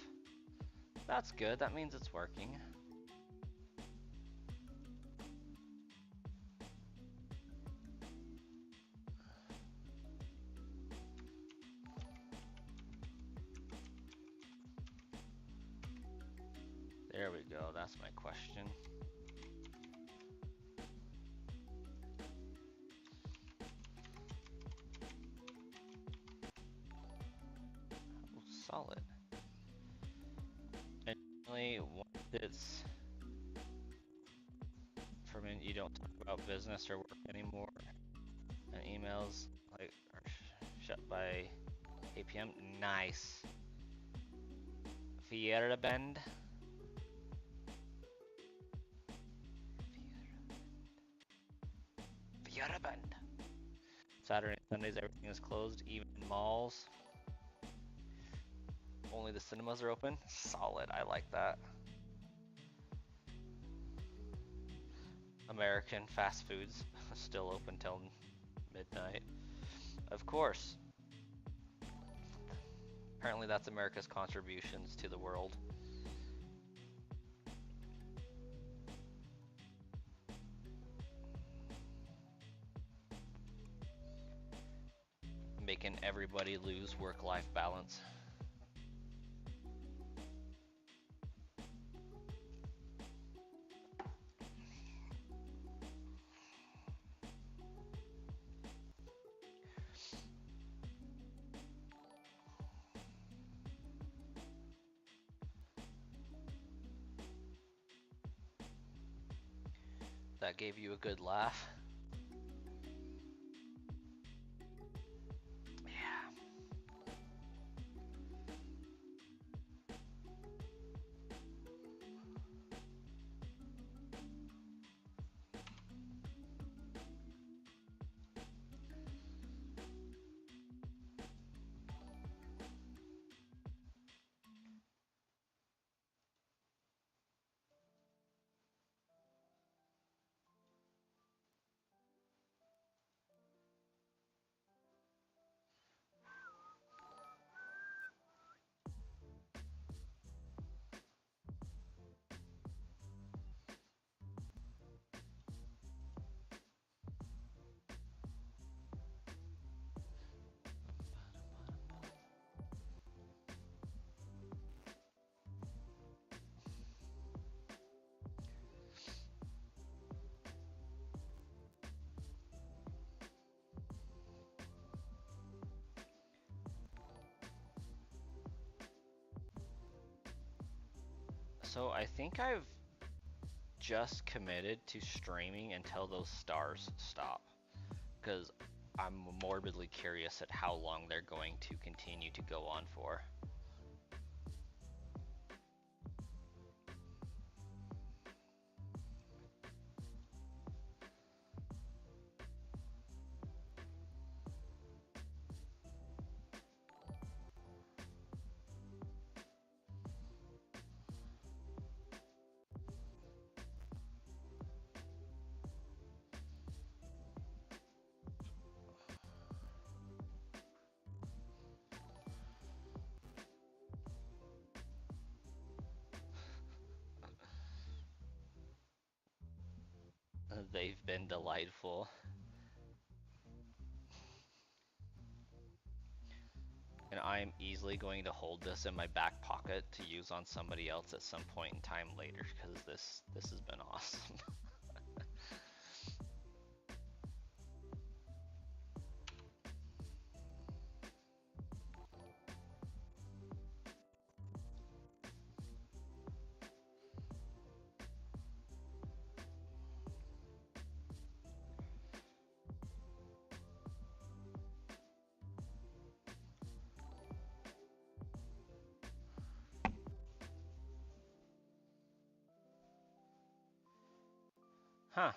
That's good, that means it's working. There we go, that's my question. Oh, solid. And once it's from you don't talk about business or work anymore, and emails like are shut by 8 p.m. Nice. Fierbend. Fierbend. Saturday and Sundays everything is closed, even malls. Only the cinemas are open. Solid. I like that. American fast foods still open till midnight. Of course. Apparently that's America's contributions to the world. Making everybody lose work-life balance. That gave you a good laugh. Yeah. So I think I've just committed to streaming until those stars stop, because I'm morbidly curious at how long they're going to continue to go on for. They've been delightful. And I am easily going to hold this in my back pocket to use on somebody else at some point in time later, because this has been awesome. Huh.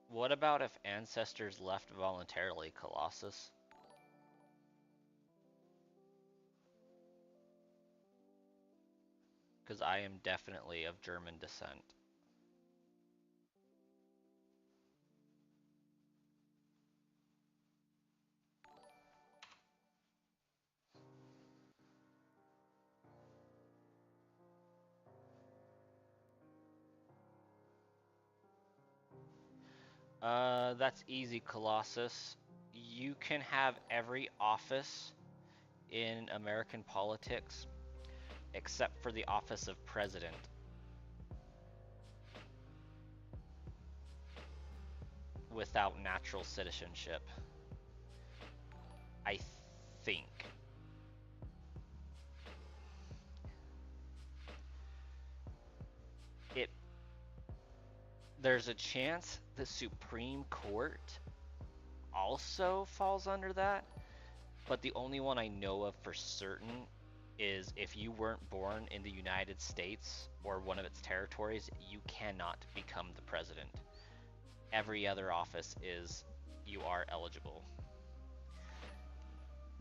What about if ancestors left voluntarily, Colossus? Because I am definitely of German descent. That's easy, Colossus. You can have every office in American politics except for the office of president. Without natural citizenship. I think. It there's a chance the Supreme Court also falls under that, but the only one I know of for certain is if you weren't born in the United States or one of its territories, you cannot become the president. Every other office is you are eligible.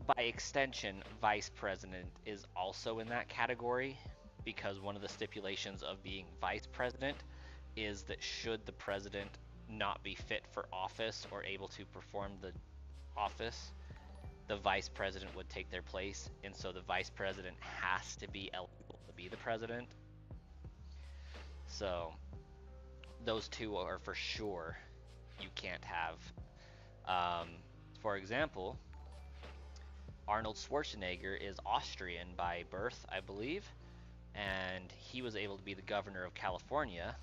By extension, vice president is also in that category because one of the stipulations of being vice president is that should the president not be fit for office or able to perform the office, the vice president would take their place, and so the vice president has to be eligible to be the president. So those two are for sure you can't have. Um, for example, Arnold Schwarzenegger is Austrian by birth, I believe, and he was able to be the governor of California.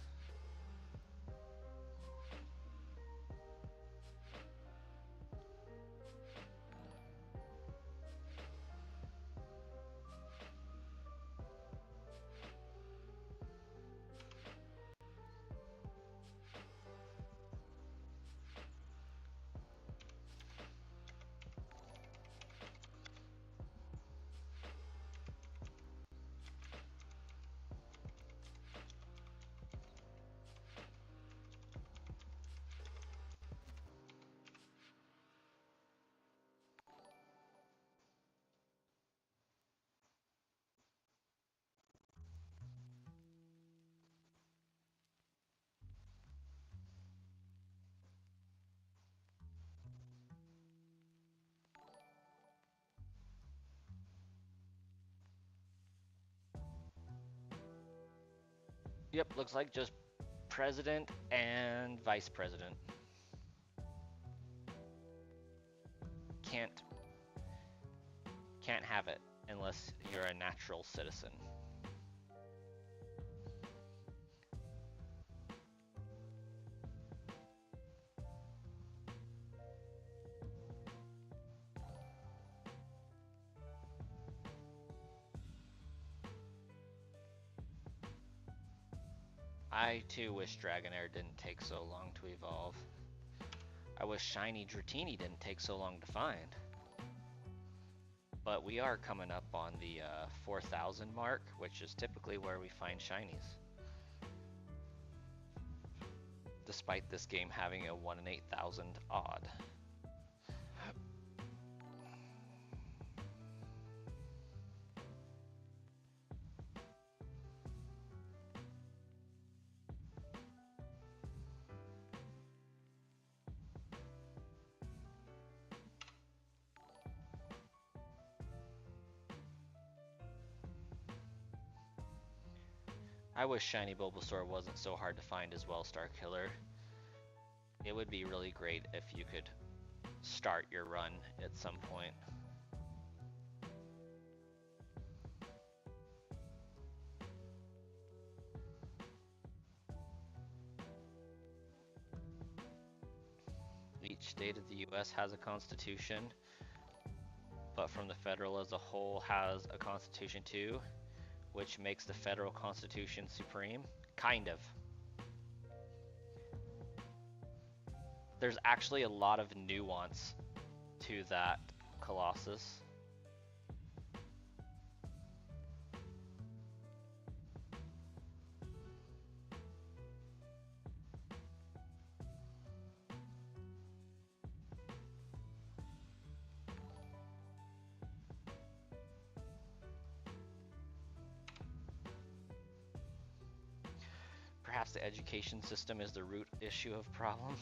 Yep, looks like just president and vice president. Can't can't have it unless you're a natural citizen. I too wish Dragonair didn't take so long to evolve. I wish Shiny Dratini didn't take so long to find. But we are coming up on the 4,000 mark, which is typically where we find shinies. Despite this game having a 1 in 8,000 odd. I wish Shiny Bulbasaur wasn't so hard to find as well, Starkiller. It would be really great if you could start your run at some point. Each state of the US has a constitution, but from the federal as a whole has a constitution too, which makes the federal constitution supreme. Kind of. There's actually a lot of nuance to that Colossus. Perhaps the education system is the root issue of problems.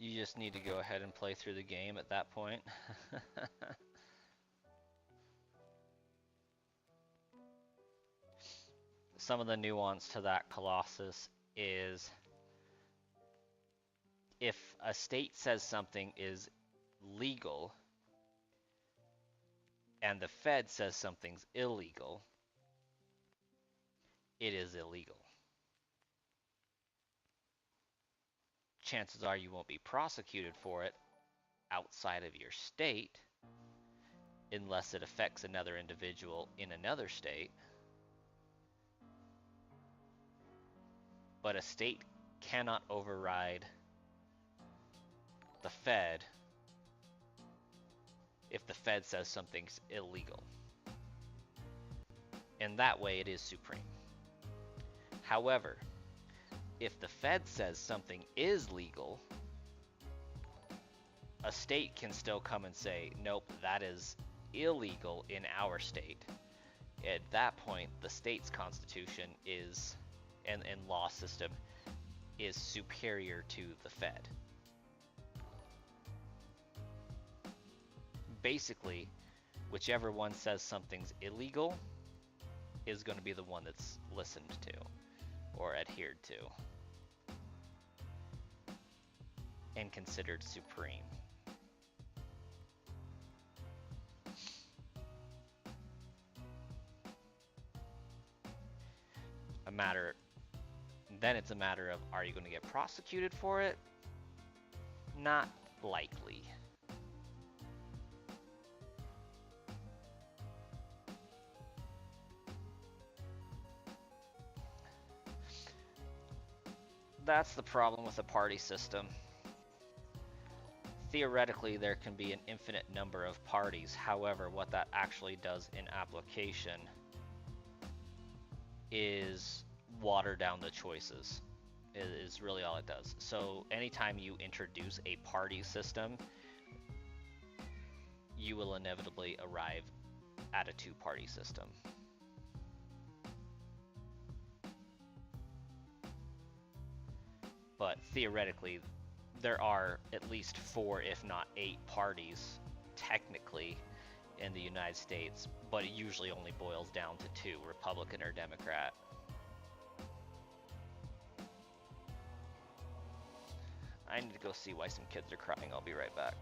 You just need to go ahead and play through the game at that point. Some of the nuance to that Colossus is if a state says something is legal and the Fed says something's illegal, it is illegal. Chances are you won't be prosecuted for it outside of your state unless it affects another individual in another state. But a state cannot override the Fed if the Fed says something's illegal. And that way it is supreme. However, if the Fed says something is legal, a state can still come and say, nope, that is illegal in our state. At that point, the state's constitution is, and law system, is superior to the Fed. Basically, whichever one says something's illegal is going to be the one that's listened to or adhered to and considered supreme. Then it's a matter of, are you going to get prosecuted for it? Not likely. That's the problem with a party system. Theoretically, there can be an infinite number of parties. However, what that actually does in application is water down the choices, is really all it does. So anytime you introduce a party system, you will inevitably arrive at a two-party system. But theoretically, there are at least 4, if not 8 parties, technically, in the United States, but it usually only boils down to two, Republican or Democrat. I need to go see why some kids are crying. I'll be right back.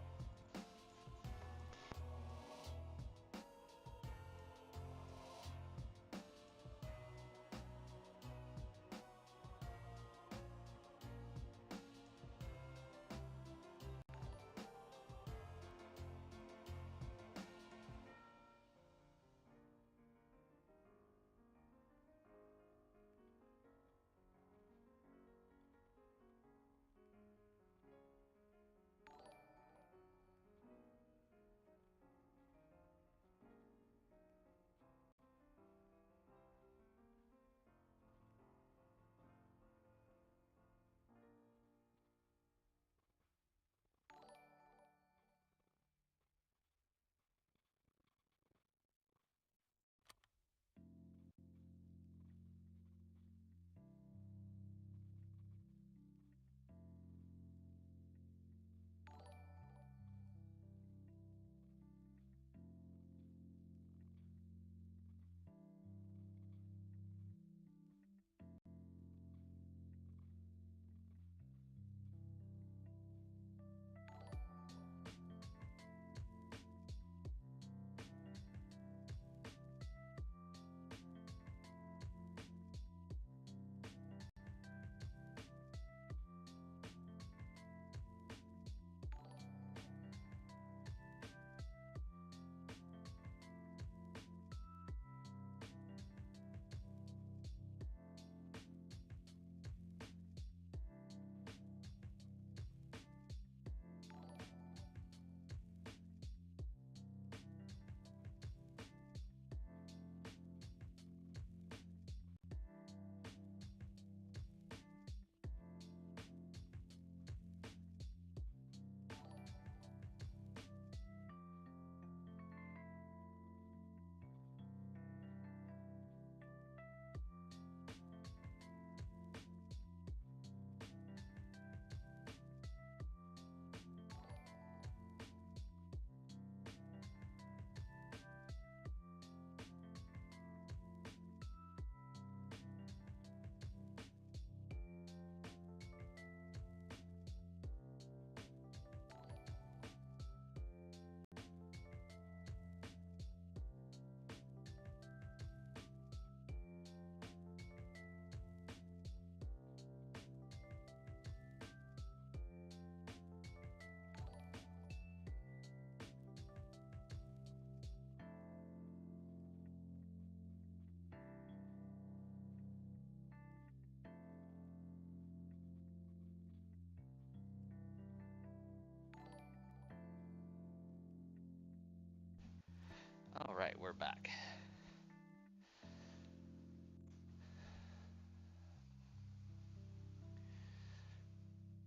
All right, we're back.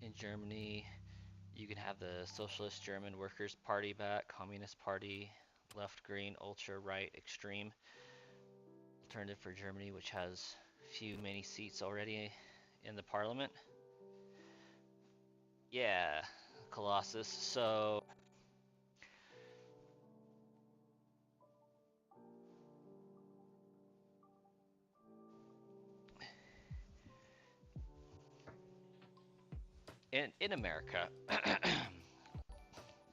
In Germany, you can have the Socialist German Workers' Party back, Communist Party, left, green, ultra right, extreme. Alternative for Germany, which has many seats already in the parliament. Yeah, Colossus. So in America,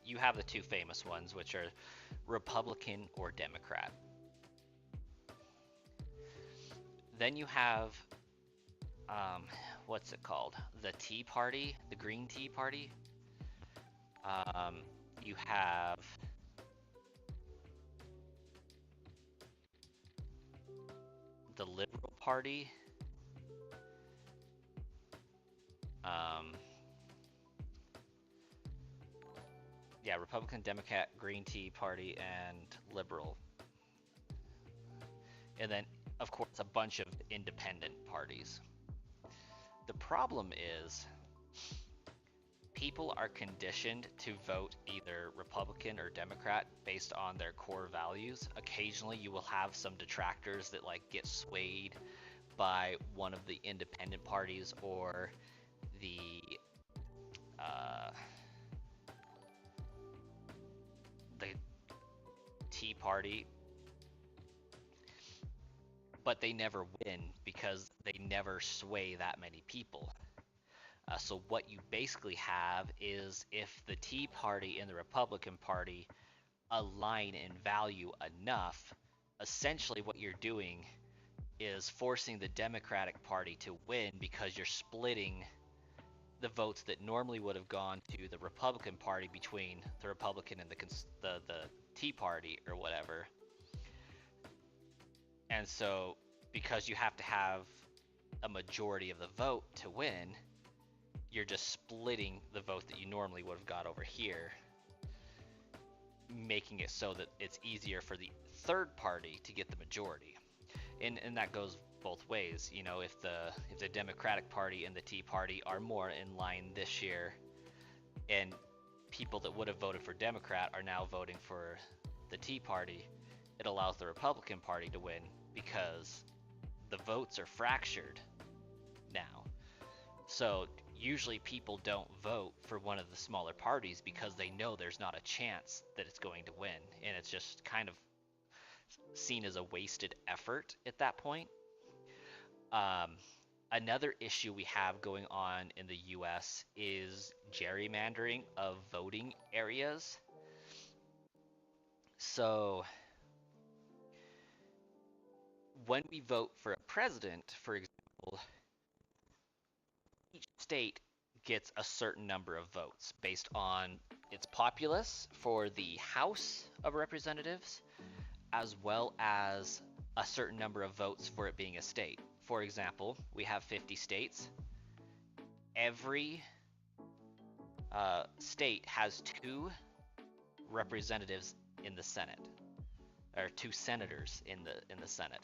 you have the two famous ones, which are Republican or Democrat. Then you have what's it called? The Tea Party, the Green Tea Party. You have the Liberal Party. Yeah, Republican, Democrat, Green Tea Party, and Liberal. And then, of course, a bunch of independent parties. The problem is people are conditioned to vote either Republican or Democrat based on their core values. Occasionally you will have some detractors that like get swayed by one of the independent parties or the Tea Party, but they never win because they never sway that many people. So what you basically have is if the Tea Party and the Republican Party align in value enough, essentially what you're doing is forcing the Democratic Party to win because you're splitting the votes that normally would have gone to the Republican Party between the Republican and the Tea Party or whatever. And so because you have to have a majority of the vote to win, you're just splitting the vote that you normally would have got over here, making it so that it's easier for the third party to get the majority. And that goes both ways. You know, if the Democratic Party and the Tea Party are more in line this year, and people that would have voted for Democrat are now voting for the Tea Party, it allows the Republican Party to win because the votes are fractured now. So usually people don't vote for one of the smaller parties because they know there's not a chance that it's going to win, and it's just kind of seen as a wasted effort at that point. Another issue we have going on in the US is gerrymandering of voting areas. So when we vote for a president, for example, each state gets a certain number of votes based on its populace for the House of Representatives, as well as a certain number of votes for it being a state. For example, we have 50 states. Every state has 2 representatives in the Senate, or 2 senators in the Senate,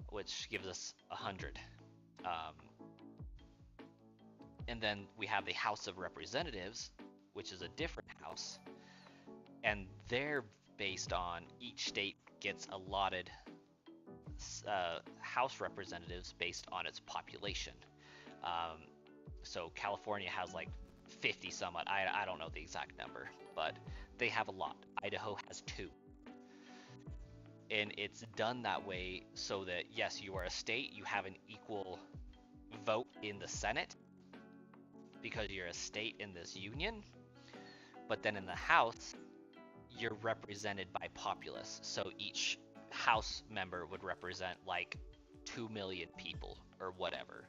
which gives us 100. And then we have the House of Representatives, which is a different house, and they're based on each state gets allotted House representatives based on its population. So California has like 50 somewhat. I don't know the exact number, but they have a lot. Idaho has 2. And it's done that way so that, yes, you are a state, you have an equal vote in the Senate because you're a state in this union, but then in the House, you're represented by populace. So each House member would represent like 2 million people or whatever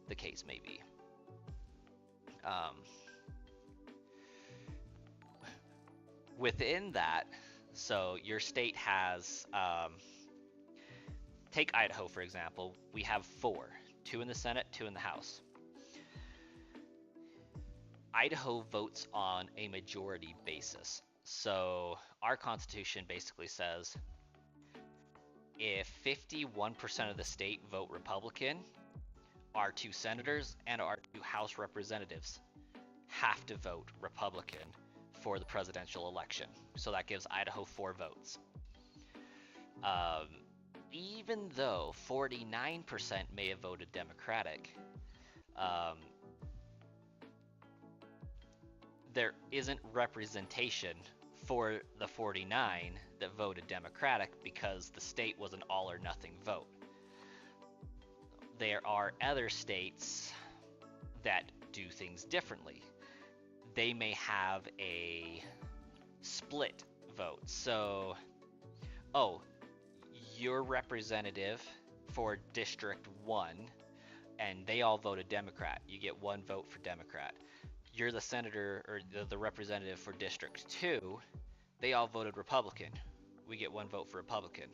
the case may be. Within that, so your state has, take Idaho for example, we have 4, 2 in the Senate, 2 in the House. Idaho votes on a majority basis. So our Constitution basically says if 51% of the state vote Republican, our 2 senators and our 2 House representatives have to vote Republican for the presidential election. So that gives Idaho 4 votes. Even though 49% may have voted Democratic, there isn't representation for the 49 that voted Democratic because the state was an all or nothing vote. There are other states that do things differently. They may have a split vote. So, your representative for District 1, and they all voted Democrat. You get 1 vote for Democrat. You're the senator or the representative for District 2, they all voted Republican. We get 1 vote for Republican.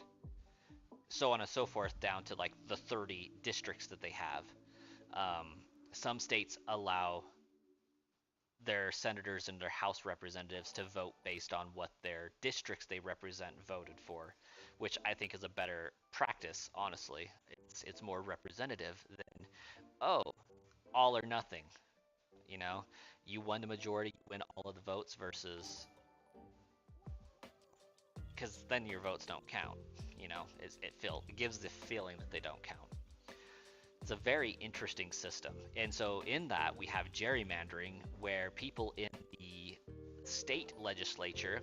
So on and so forth down to like the 30 districts that they have. Some states allow their senators and their House representatives to vote based on what their districts they represent voted for, which I think is a better practice, honestly. It's more representative than, all or nothing. You know, you won the majority, you win all of the votes versus, because then your votes don't count. You know, it gives the feeling that they don't count. It's a very interesting system. And so in that we have gerrymandering where people in the state legislature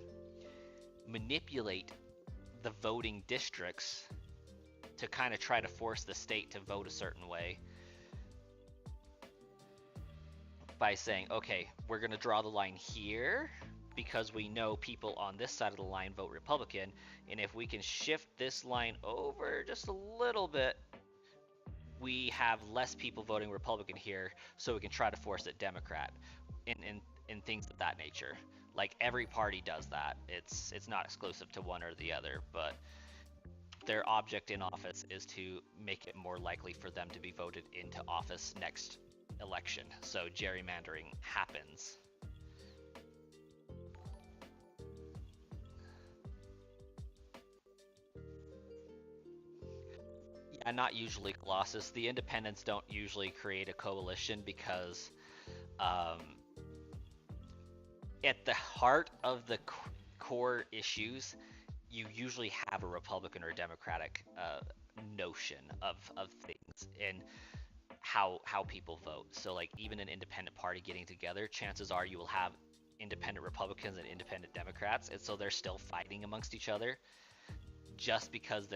manipulate the voting districts to kind of try to force the state to vote a certain way by saying, okay, we're going to draw the line here because we know people on this side of the line vote Republican, and if we can shift this line over just a little bit, we have less people voting Republican here, so we can try to force it Democrat, in things of that nature. Like every party does that. It's not exclusive to one or the other, but their object in office is to make it more likely for them to be voted into office next election. So gerrymandering happens. Yeah, not usually, Colossus. The independents don't usually create a coalition because um, at the heart of the core issues, you usually have a Republican or Democratic notion of things and how people vote. So like even an independent party getting together, chances are you will have independent Republicans and independent Democrats, and so they're still fighting amongst each other just because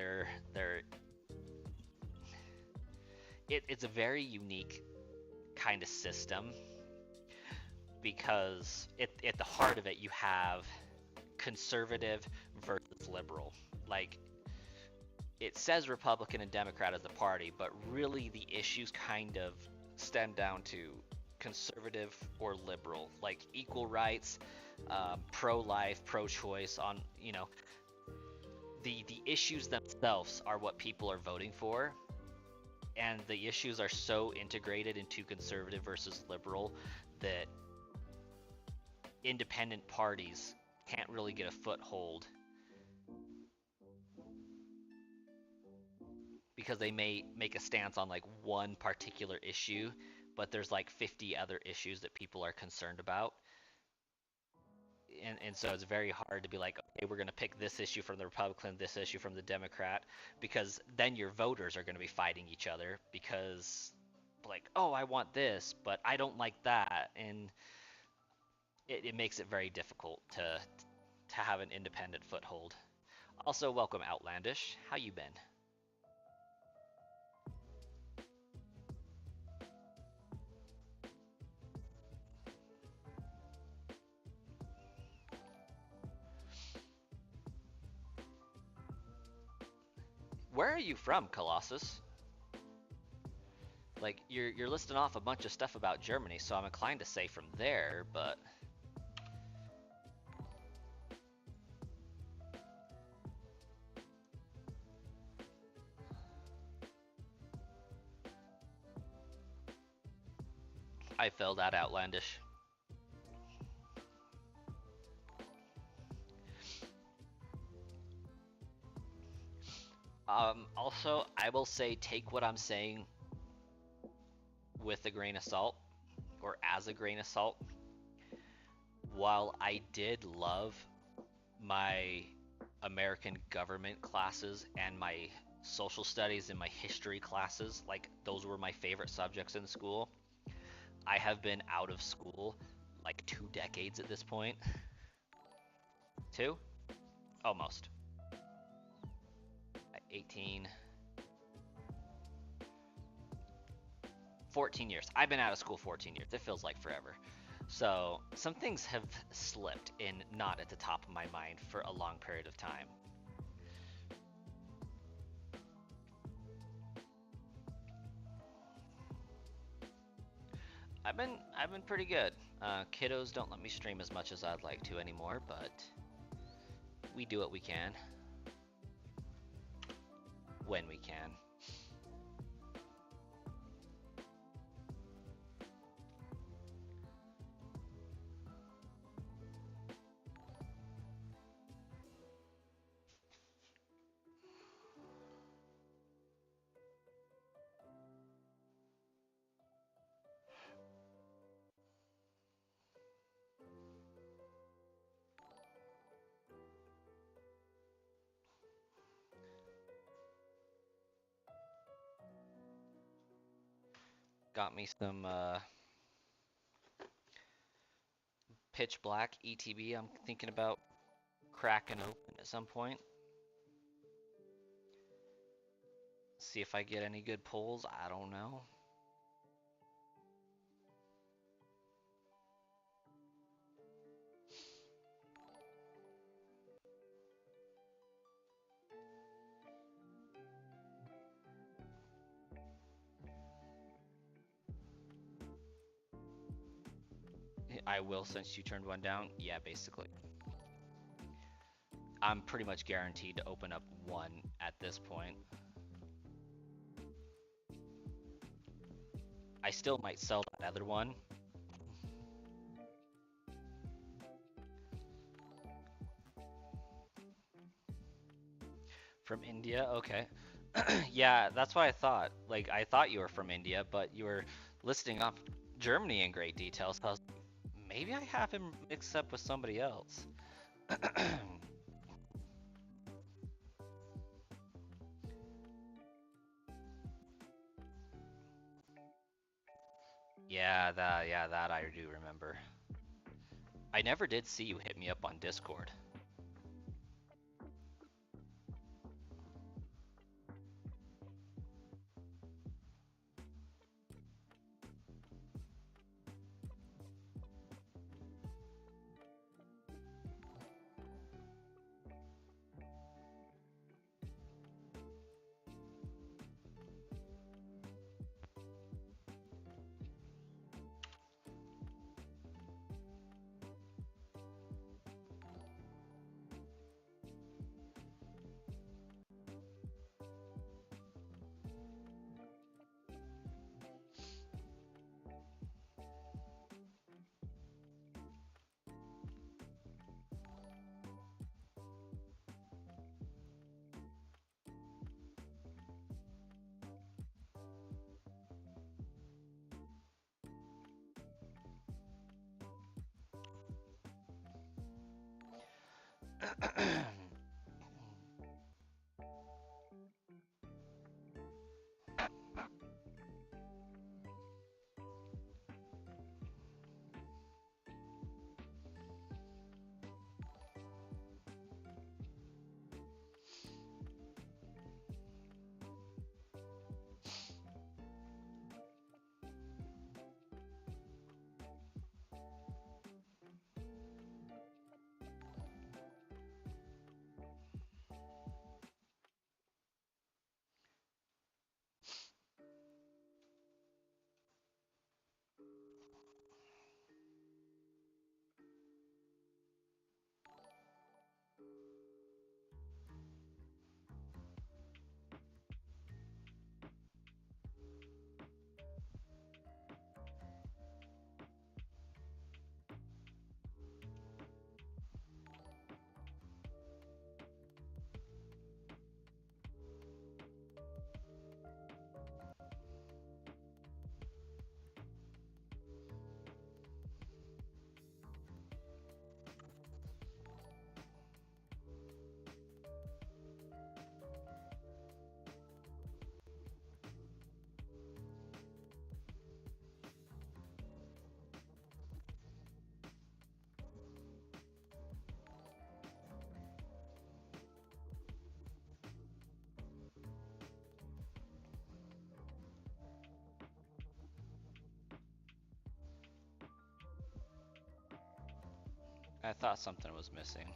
it's a very unique kind of system because at the heart of it you have conservative versus liberal. Like it says Republican and Democrat as the party, but really the issues kind of stem down to conservative or liberal, like equal rights, pro-life, pro-choice. On the issues themselves are what people are voting for, and the issues are so integrated into conservative versus liberal that independent parties can't really get a foothold because they may make a stance on like one particular issue, but there's like 50 other issues that people are concerned about. And so it's very hard to be like, okay, we're going to pick this issue from the Republican, this issue from the Democrat, because then your voters are going to be fighting each other because, like, oh, I want this, but I don't like that. And it makes it very difficult to have an independent foothold. Also, welcome Outlandish. How you been? Where are you from, Colossus? Like you're listing off a bunch of stuff about Germany, so I'm inclined to say from there, but I filled that Outlandish. Also, I will say take what I'm saying with a grain of salt, or as a grain of salt. While I did love my American government classes and my social studies and my history classes, like those were my favorite subjects in school, I have been out of school like 2 decades at this point. Two? Almost. 18, 14 years. I've been out of school 14 years. It feels like forever. So some things have slipped and not at the top of my mind for a long period of time. I've been pretty good. Kiddos don't let me stream as much as I'd like to anymore, but we do what we can when we can. Got me some pitch black ETB I'm thinking about cracking open at some point. See if I get any good pulls. I don't know. I will since you turned one down. Yeah, basically. I'm pretty much guaranteed to open up one at this point. I still might sell that other one. From India? Okay. Yeah, that's what I thought. Like, I thought you were from India, but you were listing off Germany in great detail. So I was like, maybe I have him mixed up with somebody else. Yeah, that I do remember. I never did see you hit me up on Discord. I thought something was missing.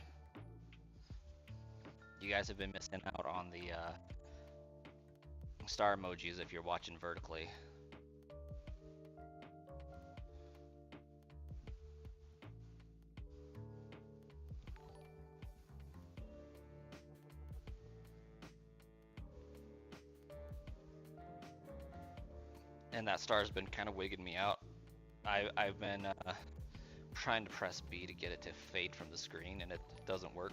You guys have been missing out on the star emojis if you're watching vertically. And that star's been kind of wigging me out. I've been trying to press B to get it to fade from the screen, and it doesn't work.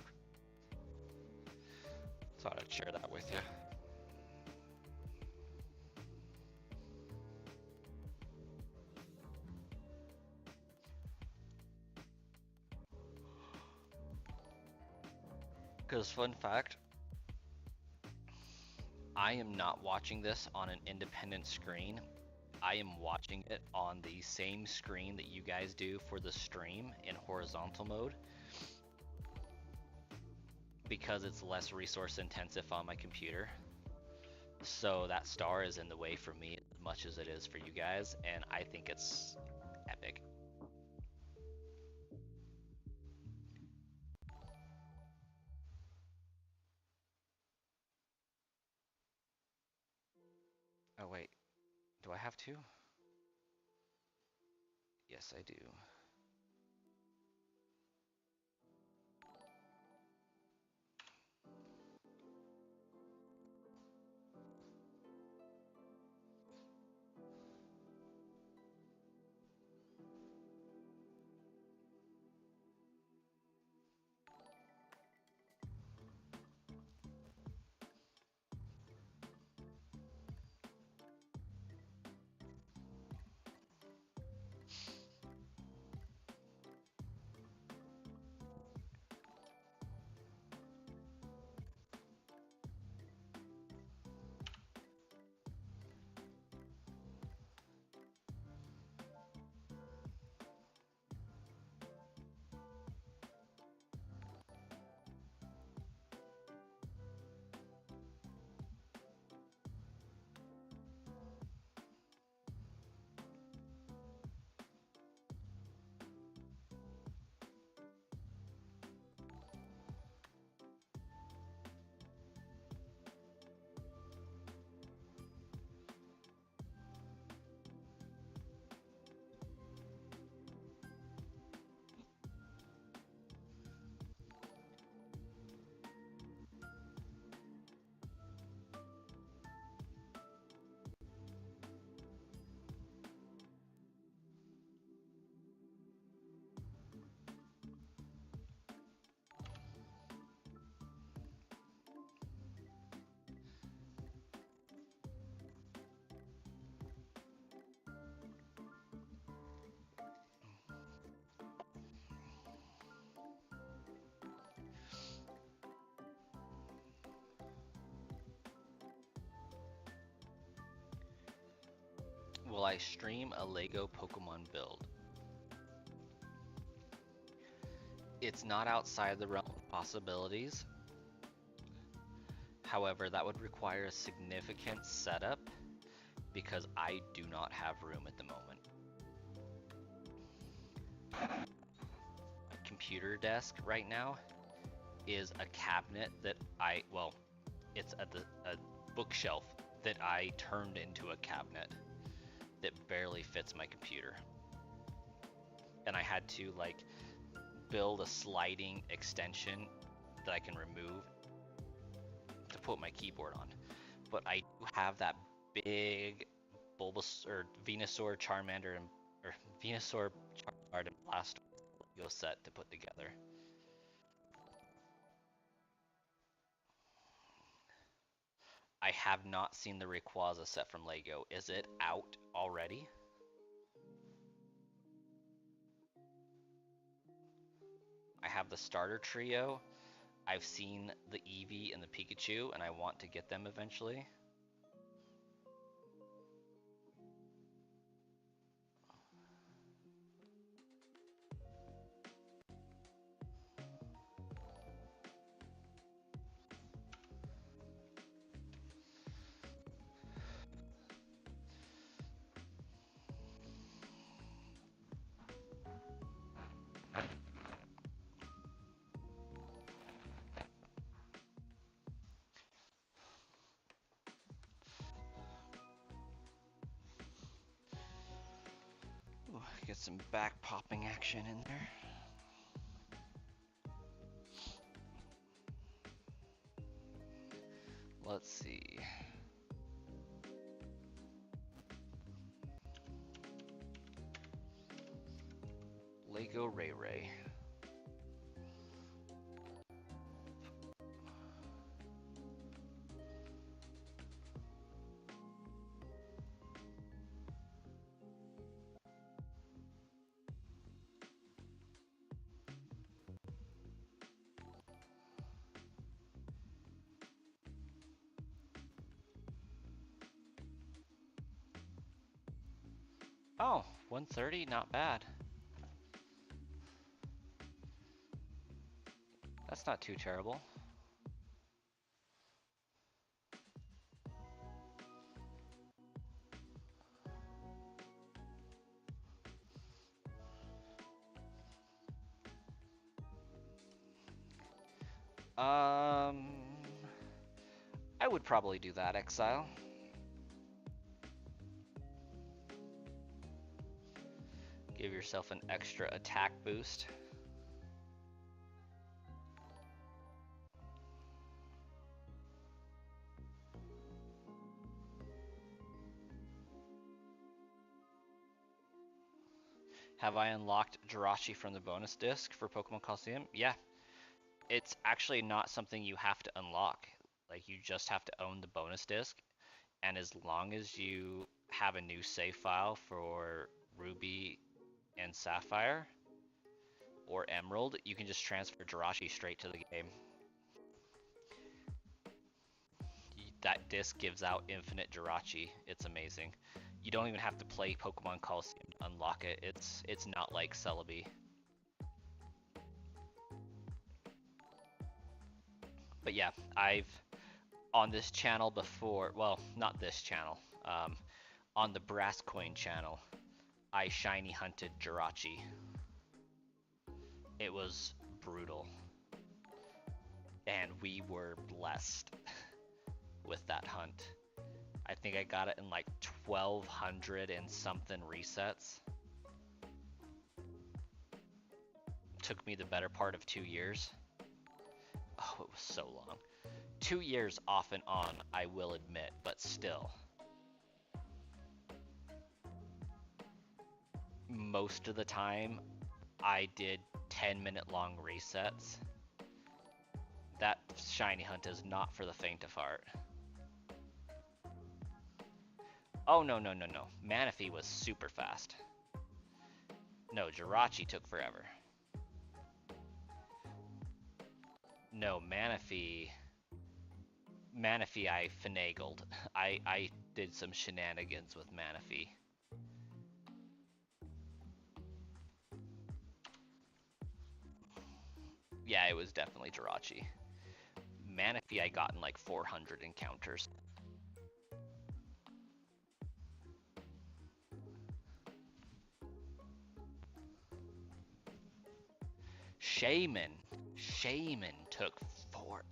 Thought I'd share that with you. Because fun fact, I am not watching this on an independent screen. I am watching it on the same screen that you guys do for the stream in horizontal mode because it's less resource intensive on my computer. So that star is in the way for me as much as it is for you guys, and I think it's epic. Oh wait, do I have to? Yes, I do. Will I stream a Lego Pokemon build? It's not outside the realm of possibilities. However, that would require a significant setup because I do not have room at the moment. My computer desk right now is a cabinet that well, it's a bookshelf that I turned into a cabinet that barely fits my computer. And I had to like build a sliding extension that I can remove to put my keyboard on. But I do have that big Bulbasaur or Venusaur, Charmander, and or Venusaur, Charizard, and Blastoise Lego set to put together. I have not seen the Rayquaza set from Lego. Is it out already? I have the starter trio. I've seen the Eevee and the Pikachu, and I want to get them eventually. Ooh, get some back popping action in there. Let's see. Lego Ray Ray. Oh, 130, not bad. That's not too terrible. Um, I would probably do that, Exile. Give yourself an extra attack boost. Have I unlocked Jirachi from the bonus disc for Pokemon Coliseum? Yeah. It's actually not something you have to unlock. Like, you just have to own the bonus disc, and as long as you have a new save file for Ruby and Sapphire or Emerald, you can just transfer Jirachi straight to the game. That disc gives out infinite Jirachi. It's amazing. You don't even have to play Pokemon Coliseum to unlock it. It's not like Celebi. But yeah, I've on this channel before, well, not this channel, on the Brass Coin channel, I shiny hunted Jirachi. It was brutal. And we were blessed with that hunt. I think I got it in like 1200 and something resets. Took me the better part of 2 years. Oh, it was so long. 2 years off and on, I will admit, but still. Most of the time, I did 10-minute long resets. That shiny hunt is not for the faint of heart. Oh, no. Manaphy was super fast. No, Jirachi took forever. No, Manaphy I finagled. I did some shenanigans with Manaphy. Yeah, it was definitely Jirachi. Manaphy I got in like 400 encounters. Shaman took forever.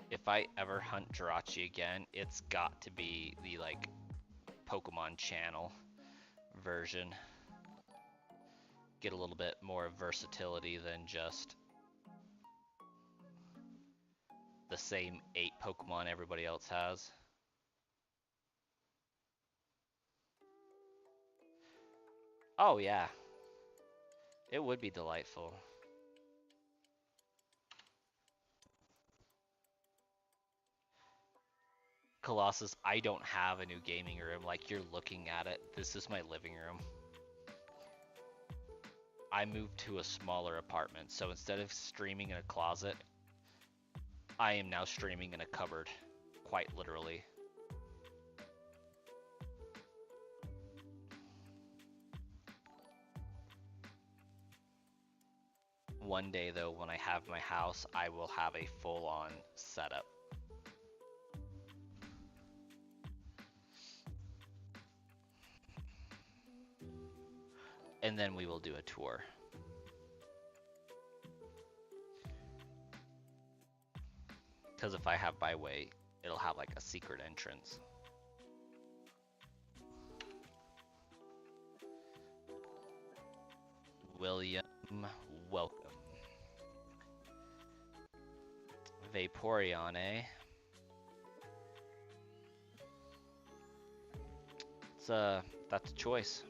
If I ever hunt Jirachi again, it's got to be the like Pokemon channel version. Get a little bit more versatility than just the same 8 Pokemon everybody else has. Oh yeah, it would be delightful. Colossus, I don't have a new gaming room. Like, you're looking at it. This is my living room. I moved to a smaller apartment, so instead of streaming in a closet, I am now streaming in a cupboard, quite literally. One day, though, when I have my house, I will have a full-on setup. And then we will do a tour. Because if I have my way, it'll have like a secret entrance. William, welcome. Vaporeon, eh? That's a choice.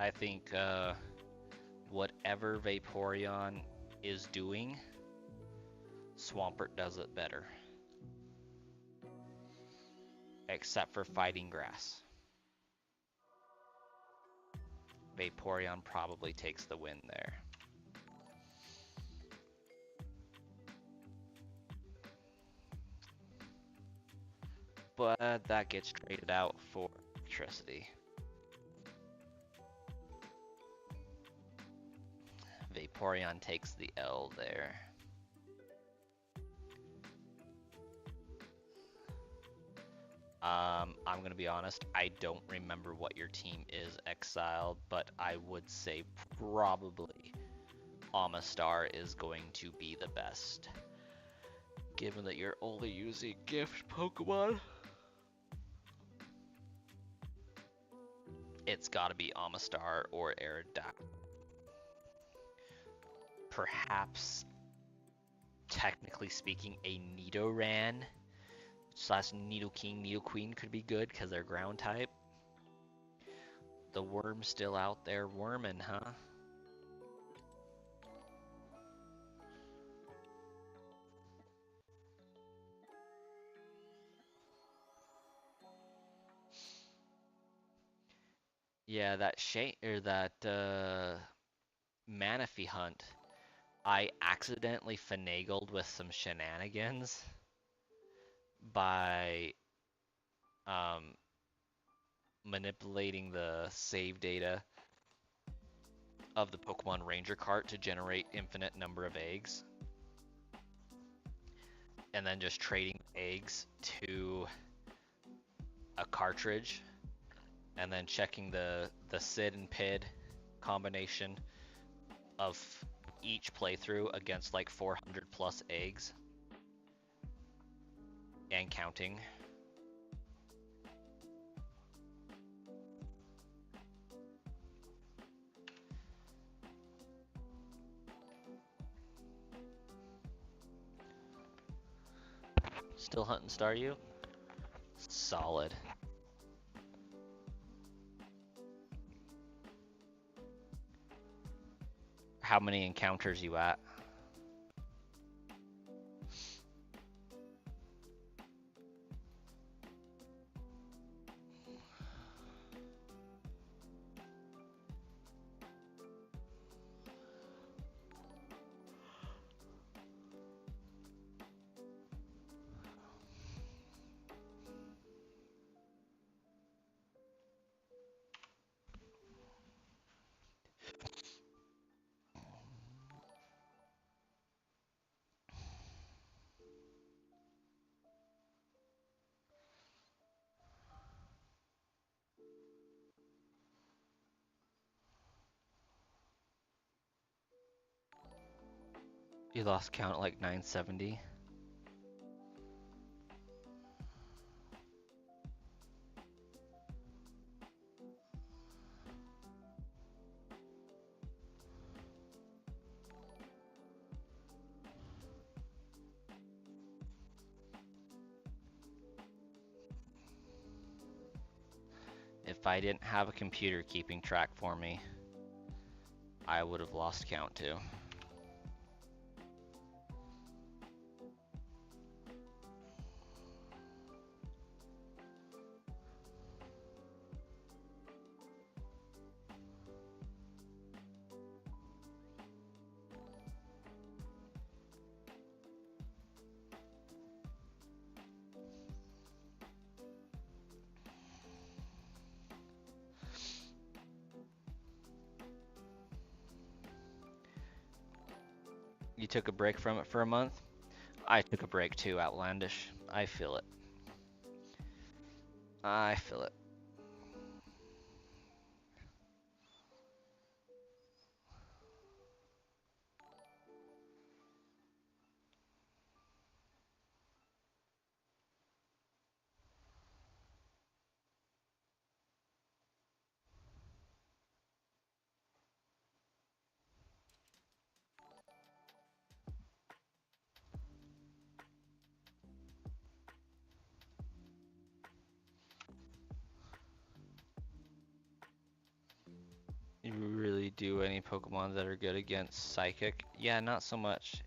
I think whatever Vaporeon is doing, Swampert does it better. Except for fighting grass. Vaporeon probably takes the win there. But that gets traded out for electricity. Vaporeon takes the L there. I'm gonna be honest, I don't remember what your team is, Exiled, but I would say probably Amistar is going to be the best. Given that you're only using gift Pokemon, it's gotta be Amistar or Aerodactyl. Perhaps, technically speaking, a Nidoran / Nidoking, Nidoqueen could be good because they're ground type. The worm's still out there worming, huh? Yeah, that Manaphy hunt, I accidentally finagled with some shenanigans by manipulating the save data of the Pokemon Ranger cart to generate infinite number of eggs, and then just trading eggs to a cartridge, and then checking the Sid and Pid combination of each playthrough against like 400 plus eggs and counting. Still hunting Staryu? Solid. How many encounters you at? You lost count at like 970. If I didn't have a computer keeping track for me, I would have lost count too. You took a break from it for a month? I took a break too, Outlandish. I feel it. I feel it. You really you do any Pokemon that are good against Psychic? Yeah, not so much.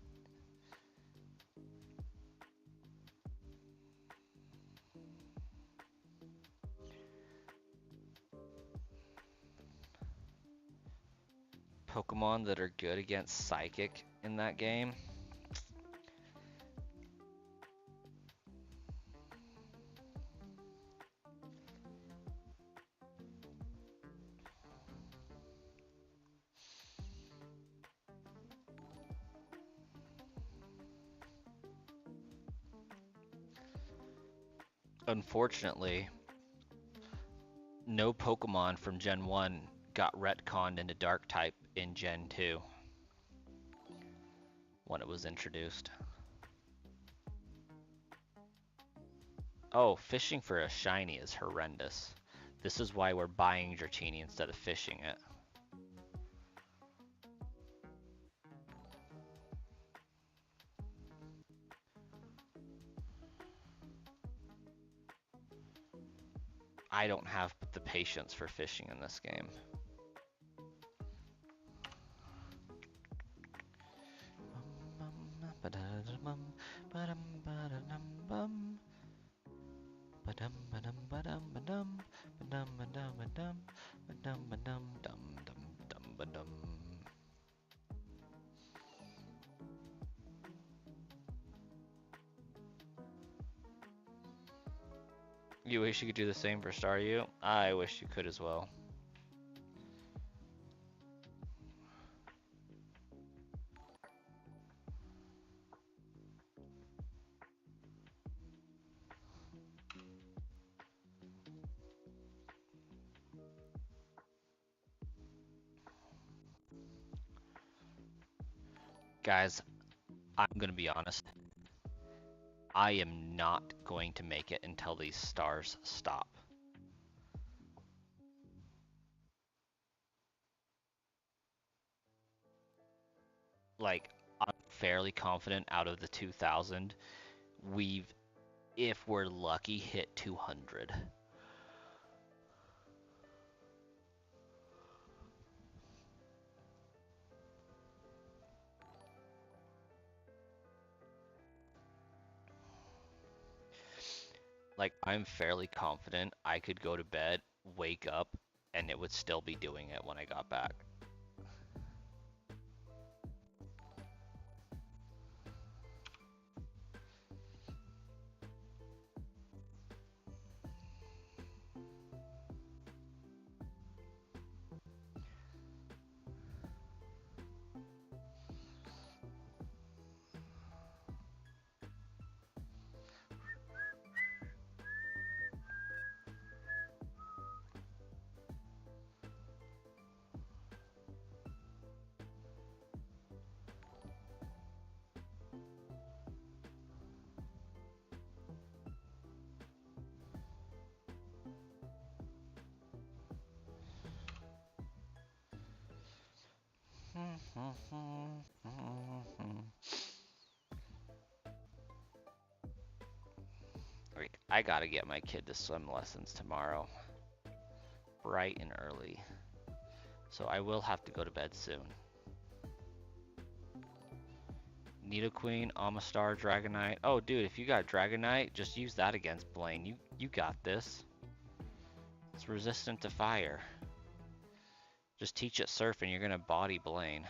Pokemon that are good against Psychic in that game? Unfortunately, no Pokemon from Gen 1 got retconned into Dark type in Gen 2 when it was introduced. Oh, fishing for a shiny is horrendous. This is why we're buying Dratini instead of fishing it. I don't have the patience for fishing in this game. You wish you could do the same for Staryu? I wish you could as well. Guys, I'm gonna be honest. I am not going to make it until these stars stop. Like, I'm fairly confident out of the 2,000, we've, if we're lucky, hit 200. Like, I'm fairly confident I could go to bed, wake up, and it would still be doing it when I got back. I gotta get my kid to swim lessons tomorrow, bright and early. So I will have to go to bed soon. Nidoqueen, Amistar, Dragonite. Oh, dude, if you got Dragonite, just use that against Blaine. You got this. It's resistant to fire. Just teach it Surf and you're gonna body Blaine.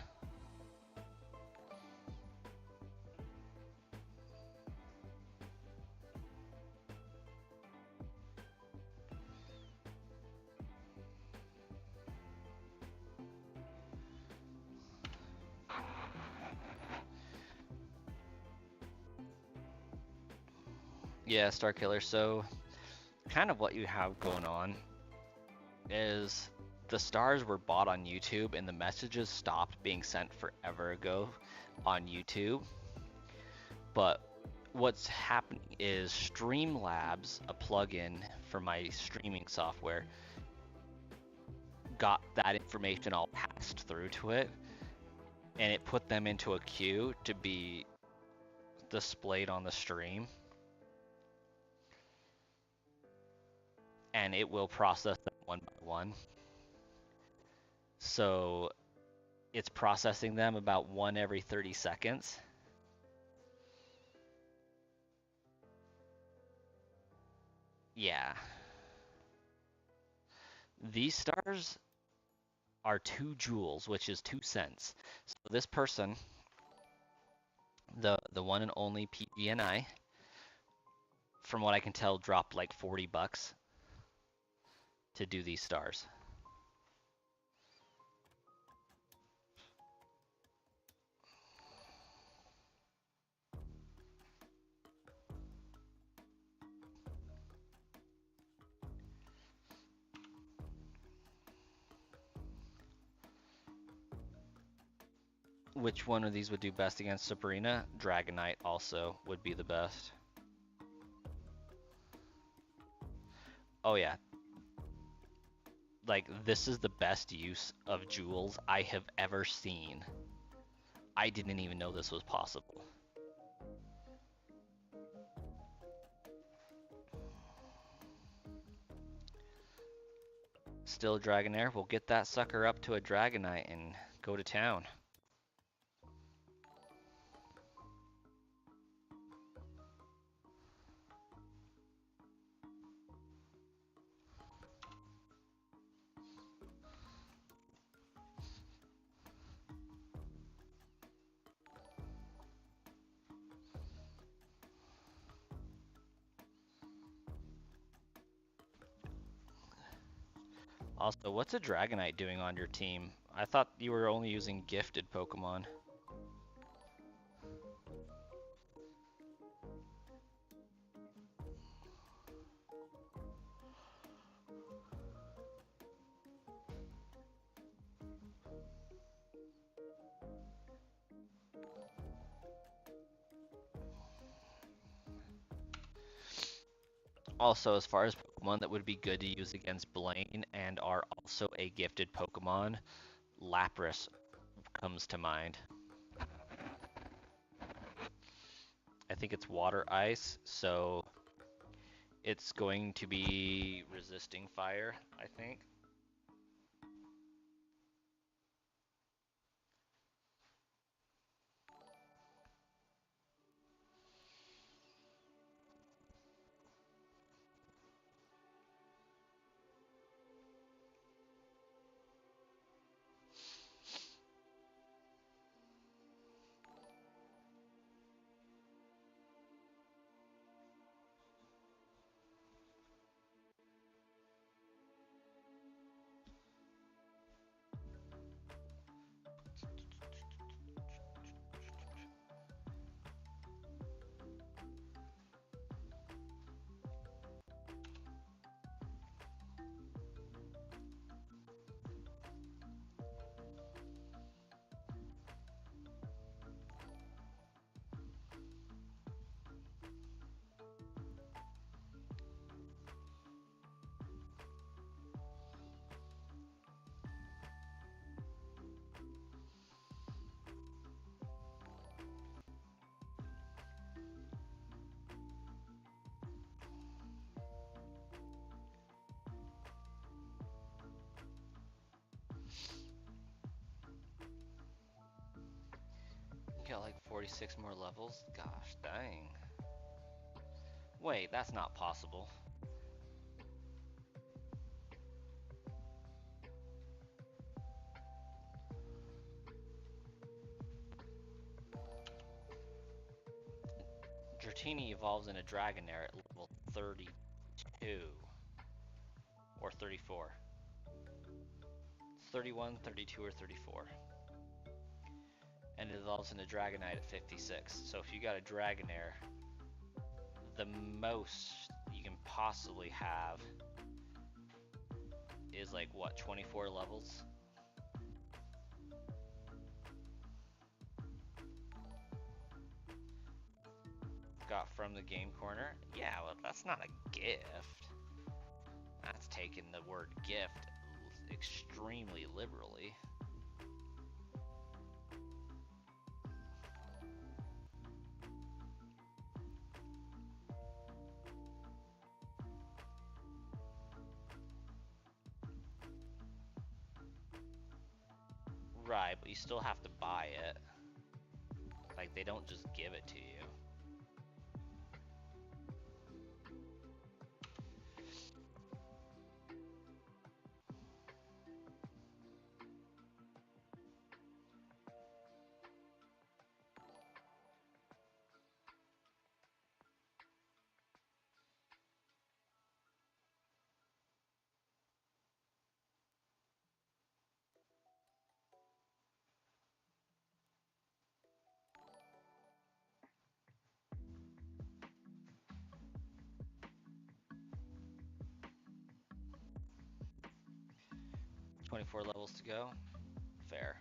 Yeah, Starkiller. So, kind of what you have going on is the stars were bought on YouTube and the messages stopped being sent forever ago on YouTube. But what's happening is Streamlabs, a plugin for my streaming software, got that information all passed through to it, and it put them into a queue to be displayed on the stream. And it will process them one by one. So it's processing them about one every 30 seconds. Yeah. These stars are 2 joules, which is 2 cents. So this person, the one and only PG&I, from what I can tell, dropped like $40 to do these stars. Which one of these would do best against Sabrina? Dragonite also would be the best. Oh yeah. Like, this is the best use of joules I have ever seen. I didn't even know this was possible. Still Dragonair. We'll get that sucker up to a Dragonite and go to town. Also, what's a Dragonite doing on your team? I thought you were only using gifted Pokemon. Also, as far as Pokemon that would be good to use against Blaine and are also a gifted Pokemon, Lapras comes to mind. I think it's water ice, so it's going to be resisting fire, I think. Got like 46 more levels? Gosh, dang. Wait, that's not possible. Dratini evolves in a Dragonair at level 32. Or 34. It's 31, 32, or 34. And it evolves into Dragonite at 56. So if you got a Dragonair, the most you can possibly have is like, what, 24 levels? Got from the game corner? Yeah, well, that's not a gift. That's taking the word gift extremely liberally. subscribe, but you still have to buy it. Like, they don't just give it to you. $24 levels to go. Fair.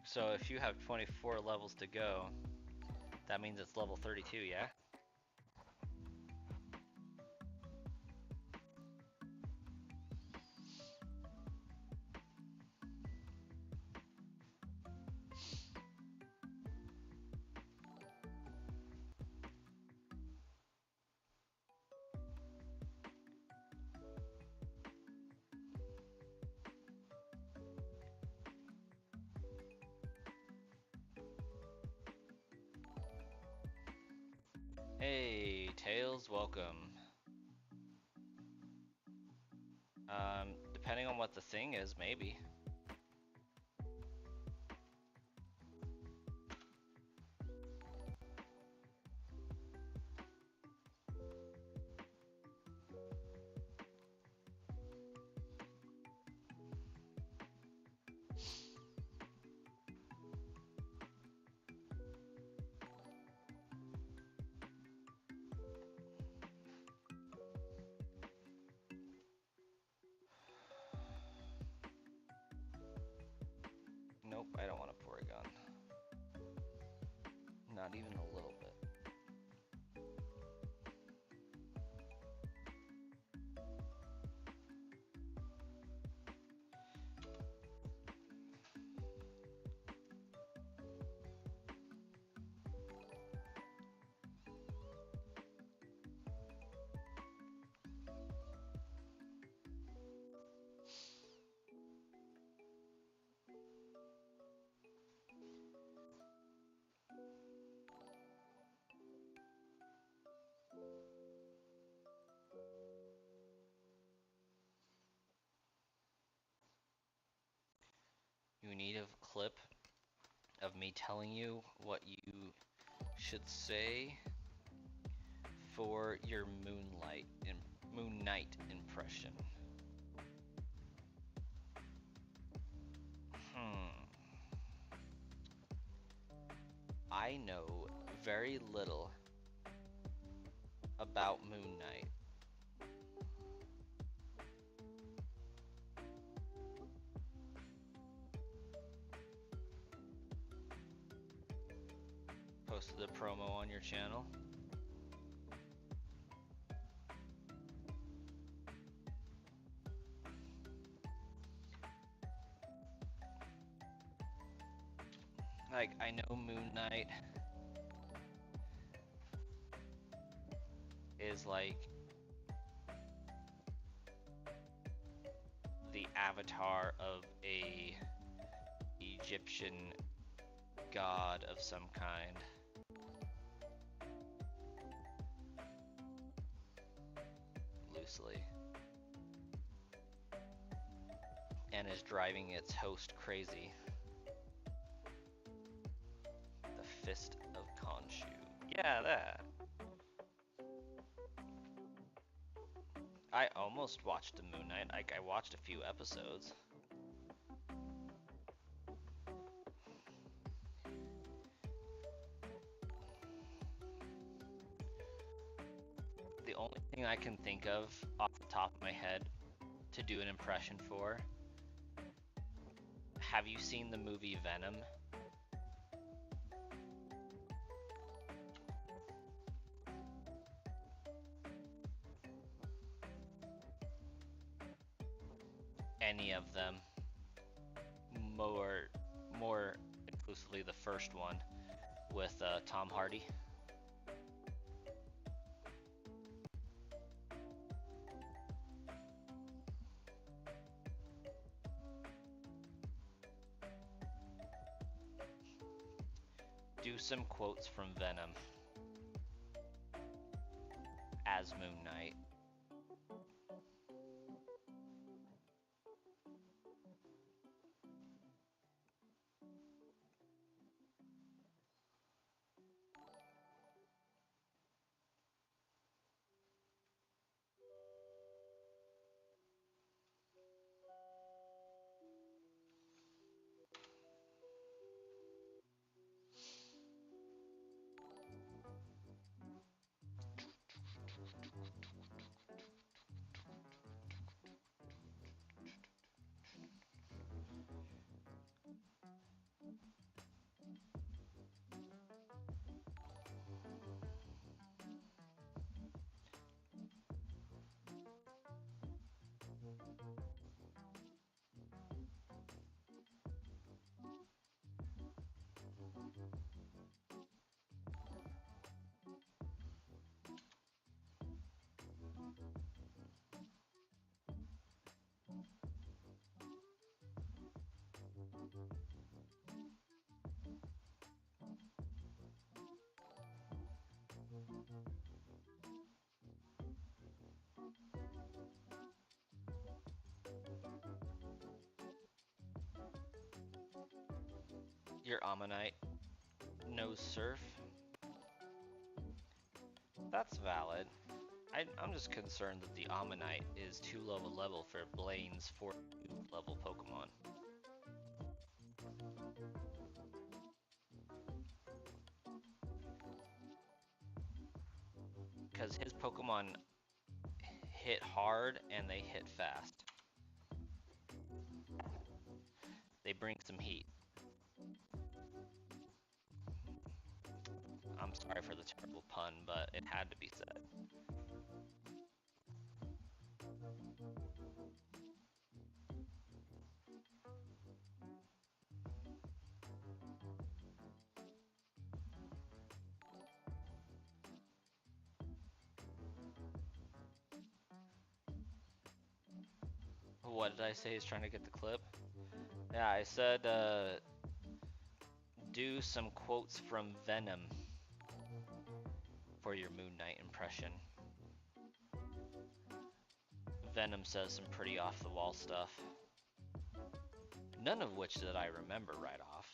So if you have 24 levels to go, that means it's level 32, yeah? Hey, Tails, welcome. Depending on what the thing is, maybe. Nope, I don't want to pour a gun. Not even a little bit. You need a clip of me telling you what you should say for your Moon Knight impression. I know very little about Moon Knight. Posted a promo on your channel. Like, I know Moon Knight is like the avatar of a Egyptian god of some kind. Loosely. And is driving its host crazy. The Fist of Khonshu. Yeah, that. I almost watched the Moon Knight. Like, I watched a few episodes. The only thing I can think of off the top of my head to do an impression for, have you seen the movie Venom? Any of them. More exclusively the first one with Tom Hardy. Do some quotes from Venom as Moon Knight. Your Ammonite knows Surf. That's valid. I'm just concerned that the Ammonite is too low a level for Blaine's 42 level Pokemon. Because his Pokemon hit hard and they hit fast. They bring some heat. I'm sorry for the terrible pun, but it had to be said. What did I say? He's trying to get the clip? Yeah, I said, do some quotes from Venom for your Moon Knight impression. Venom says some pretty off-the-wall stuff. None of which that I remember right off.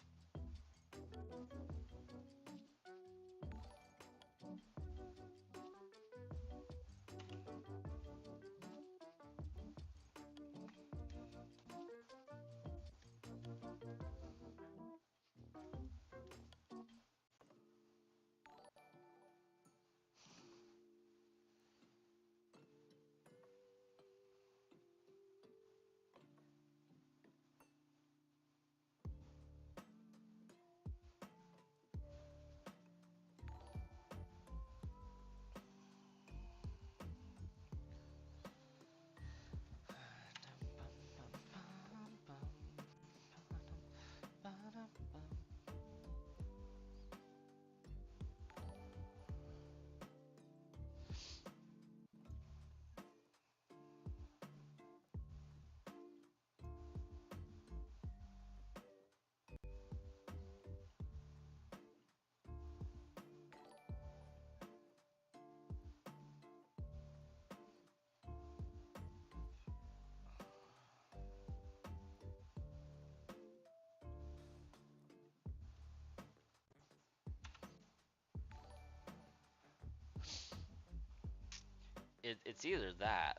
It's either that,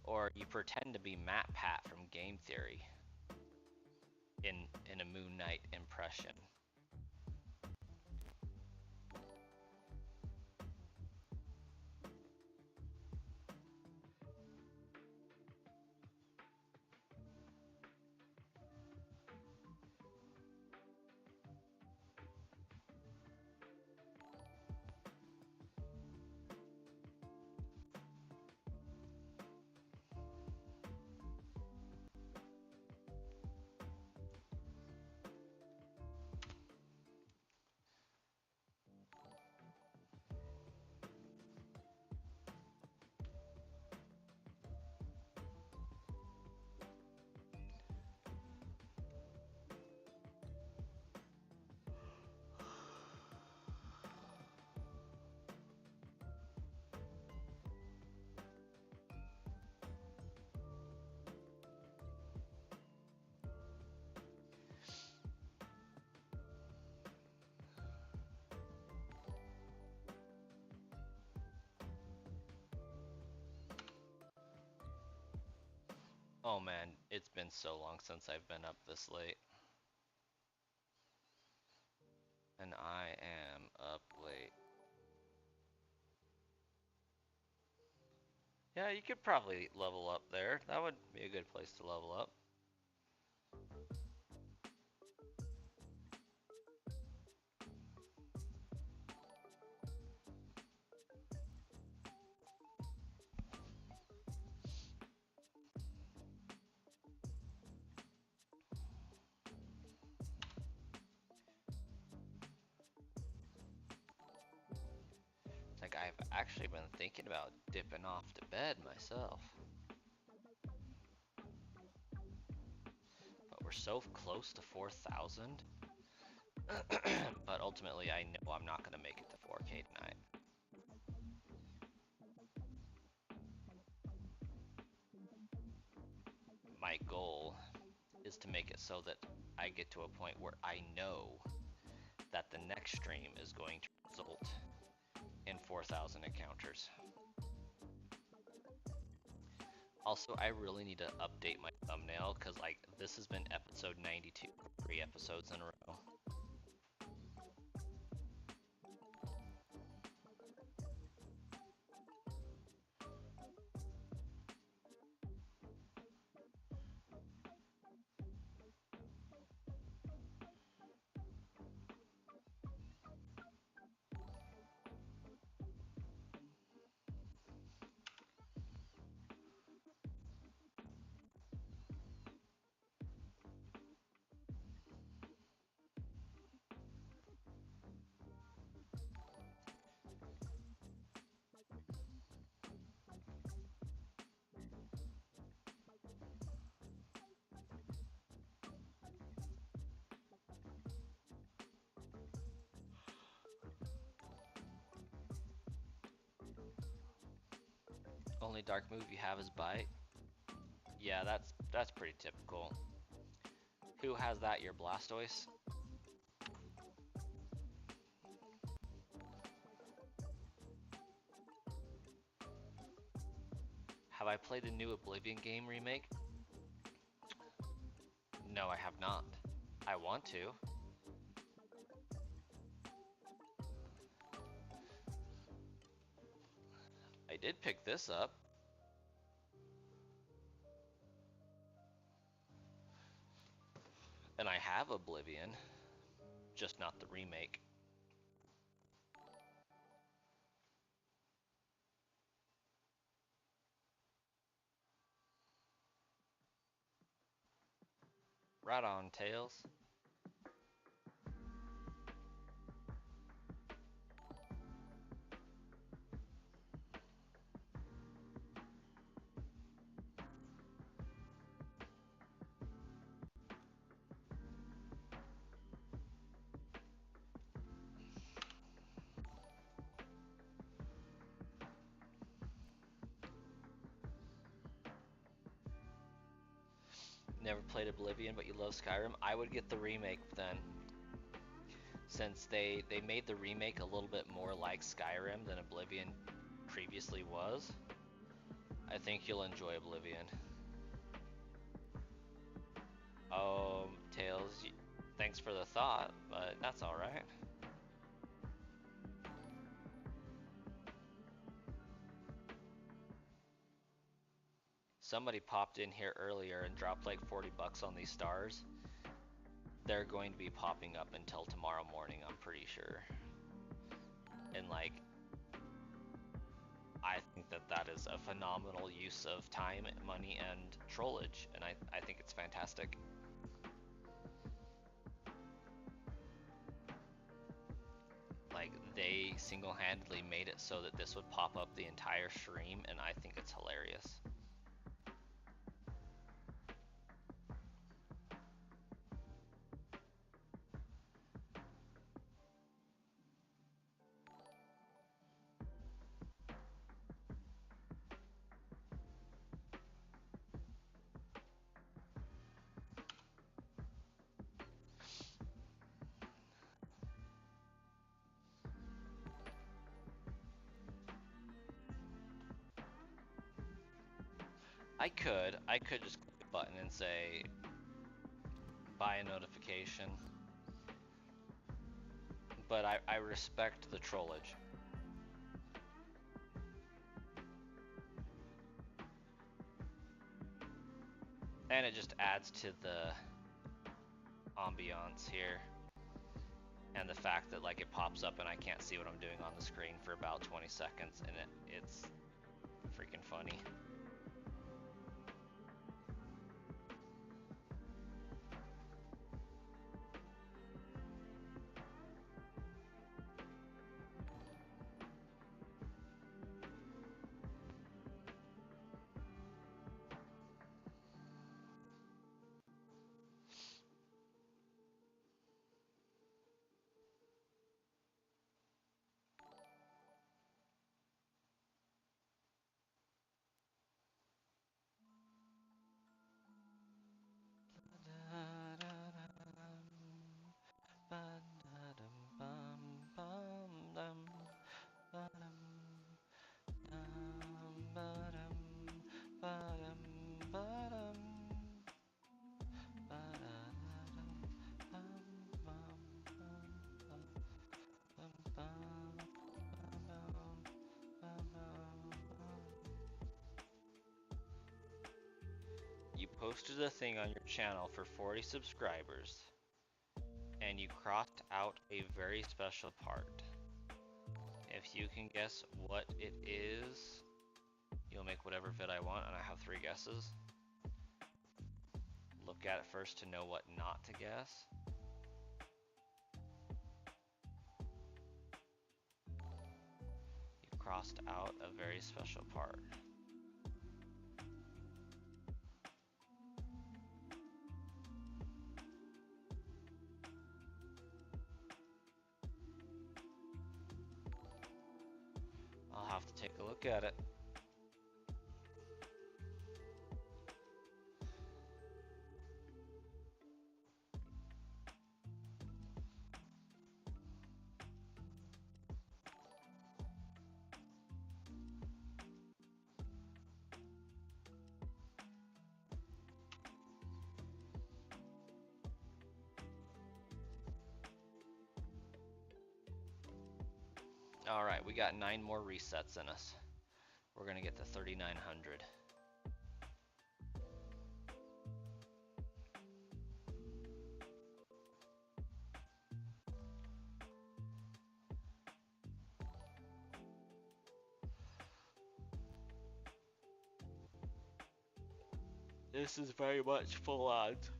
or you pretend to be Matt Pat from Game Theory in a Moon Knight impression. Oh man, it's been so long since I've been up this late. And I am up late. Yeah, you could probably level up there. That would be a good place to level up. Like, I've actually been thinking about dipping off to bed myself. But we're so close to 4,000. But ultimately, I know I'm not going to make it to 4K tonight. My goal is to make it so that I get to a point where I know that the next stream is going to result in 4,000 encounters. Also, I really need to update my thumbnail because, like, this has been episode 92, 3 episodes in a row. Only dark move you have is bite. Yeah, that's pretty typical. Who has that? Your Blastoise? Have I played the new Oblivion game remake? No, I have not. I want to. I did pick this up. And I have Oblivion, just not the remake. Right on, Tails. Never played Oblivion, but you love Skyrim. I would get the remake then. Since they made the remake a little bit more like Skyrim than Oblivion previously was, I think you'll enjoy Oblivion. Tails, thanks for the thought, but that's alright. Somebody popped in here earlier and dropped like 40 bucks on these stars. They're going to be popping up until tomorrow morning, I'm pretty sure. And like, I think that that is a phenomenal use of time, money, and trollage, and I think it's fantastic. Like, they single-handedly made it so that this would pop up the entire stream, and I think it's hilarious. I could just click button and say, buy a notification. But I respect the trollage. And it just adds to the ambiance here. And the fact that like it pops up and I can't see what I'm doing on the screen for about 20 seconds and it's freaking funny. You posted a thing on your channel for 40 subscribers and you crossed out a very special part. If you can guess what it is, you'll make whatever vid I want, and I have 3 guesses. Look at it first to know what not to guess. You crossed out a very special part. I'll have to take a look at it. Alright, we got 9 more resets in us. We're gonna get to 3,900. This is very much full odds.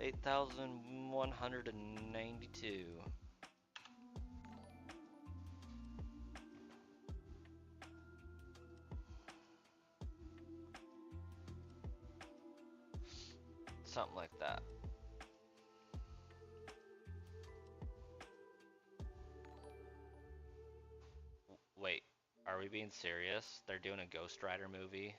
8,192. Something like that. Wait, are we being serious? They're doing a Ghost Rider movie?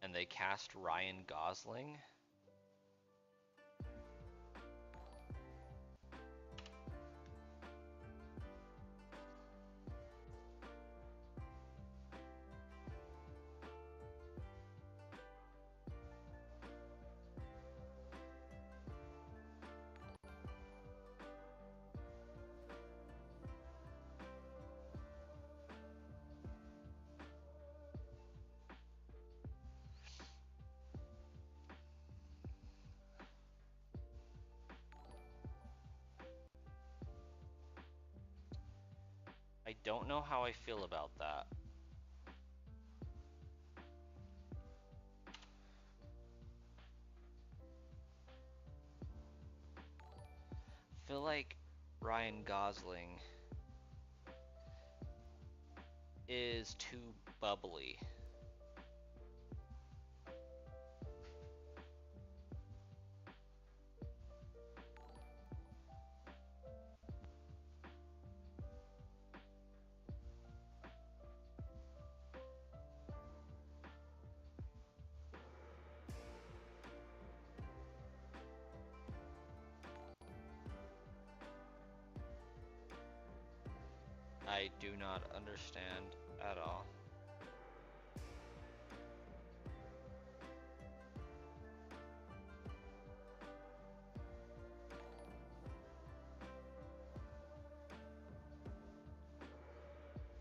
And they cast Ryan Gosling? I don't know how I feel about that. I feel like Ryan Gosling is too bubbly. I do not understand at all.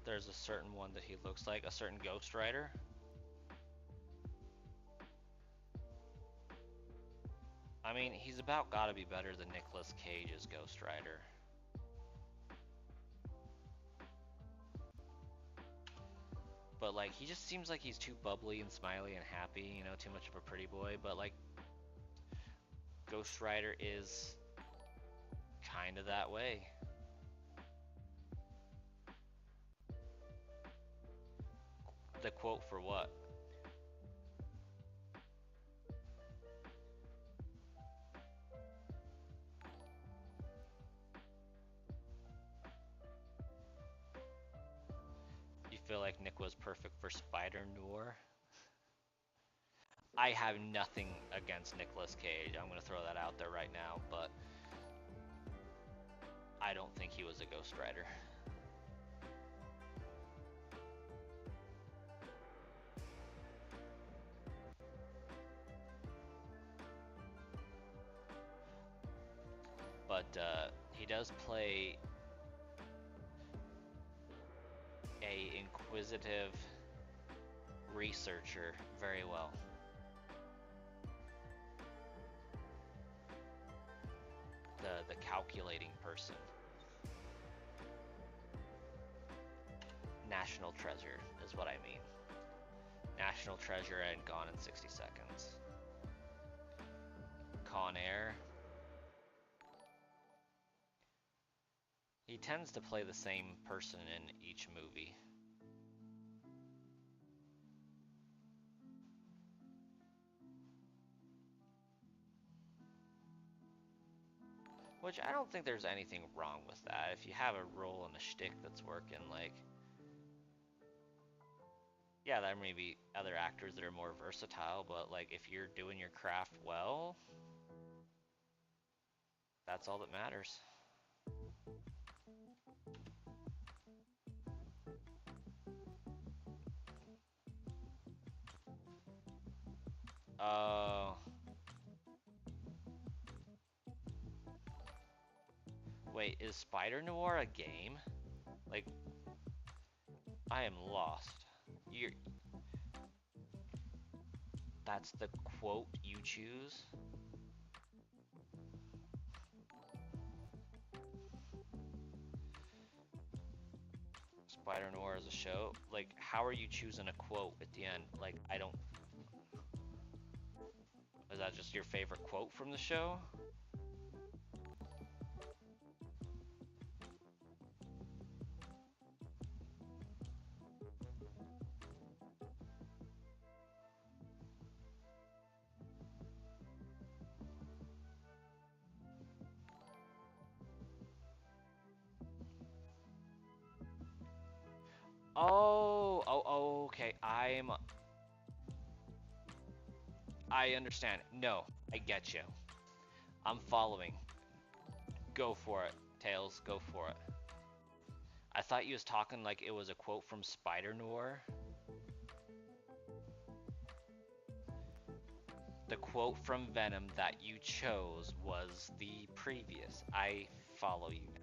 There's a certain one that he looks like, a certain Ghost Rider. I mean, he's about gotta be better than Nicolas Cage's Ghost Rider. But like, he just seems like he's too bubbly and smiley and happy, you know, too much of a pretty boy. But like, Ghost Rider is kind of that way. The quote for what? You feel like Nick was perfect for Spider Noir? I have nothing against Nicolas Cage. I'm gonna throw that out there right now, but I don't think he was a Ghost Rider. But he does play a inquisitive researcher very well. The calculating person. National Treasure is what I mean. National Treasure and Gone in 60 Seconds. Con Air. He tends to play the same person in each movie. Which I don't think there's anything wrong with that. If you have a role and a shtick that's working, like, yeah, there may be other actors that are more versatile, but like, if you're doing your craft well, that's all that matters. Wait, is Spider Noir a game? Like, I am lost. That's the quote you choose? Spider Noir is a show? Like, how are you choosing a quote at the end? Like, I don't... Is that just your favorite quote from the show? Oh, okay. I understand. No, I get you. I'm following. Go for it, Tails. Go for it. I thought you was talking like it was a quote from Spider Noir. The quote from Venom that you chose was the previous. I follow you now.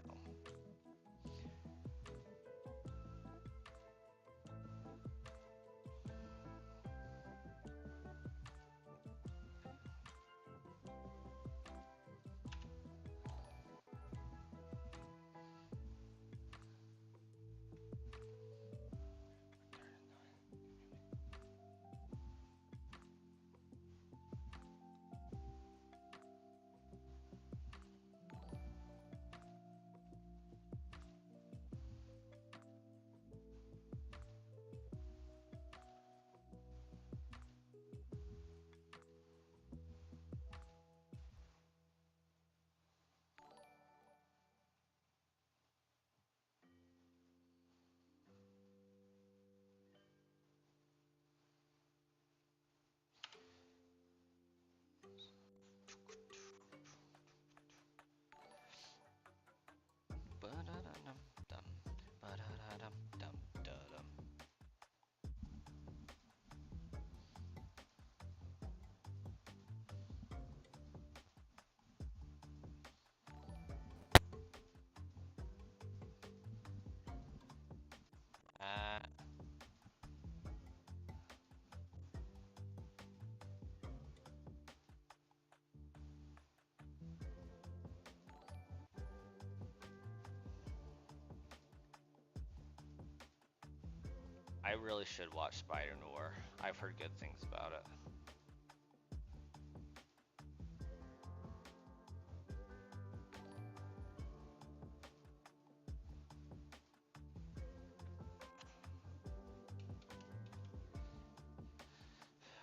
I really should watch Spider Noir. I've heard good things about it.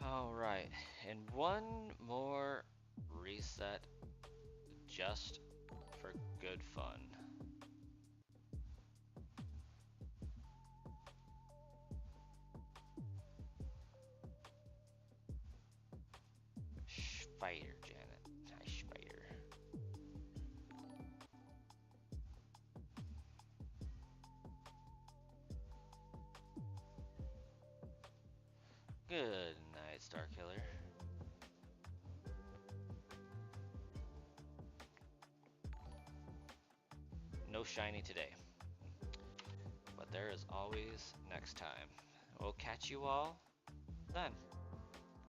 Alright, and one more reset just for good fun. Spider, Janet. Hi, Spider. Good night, Starkiller. No shiny today, but there is always next time. We'll catch you all then.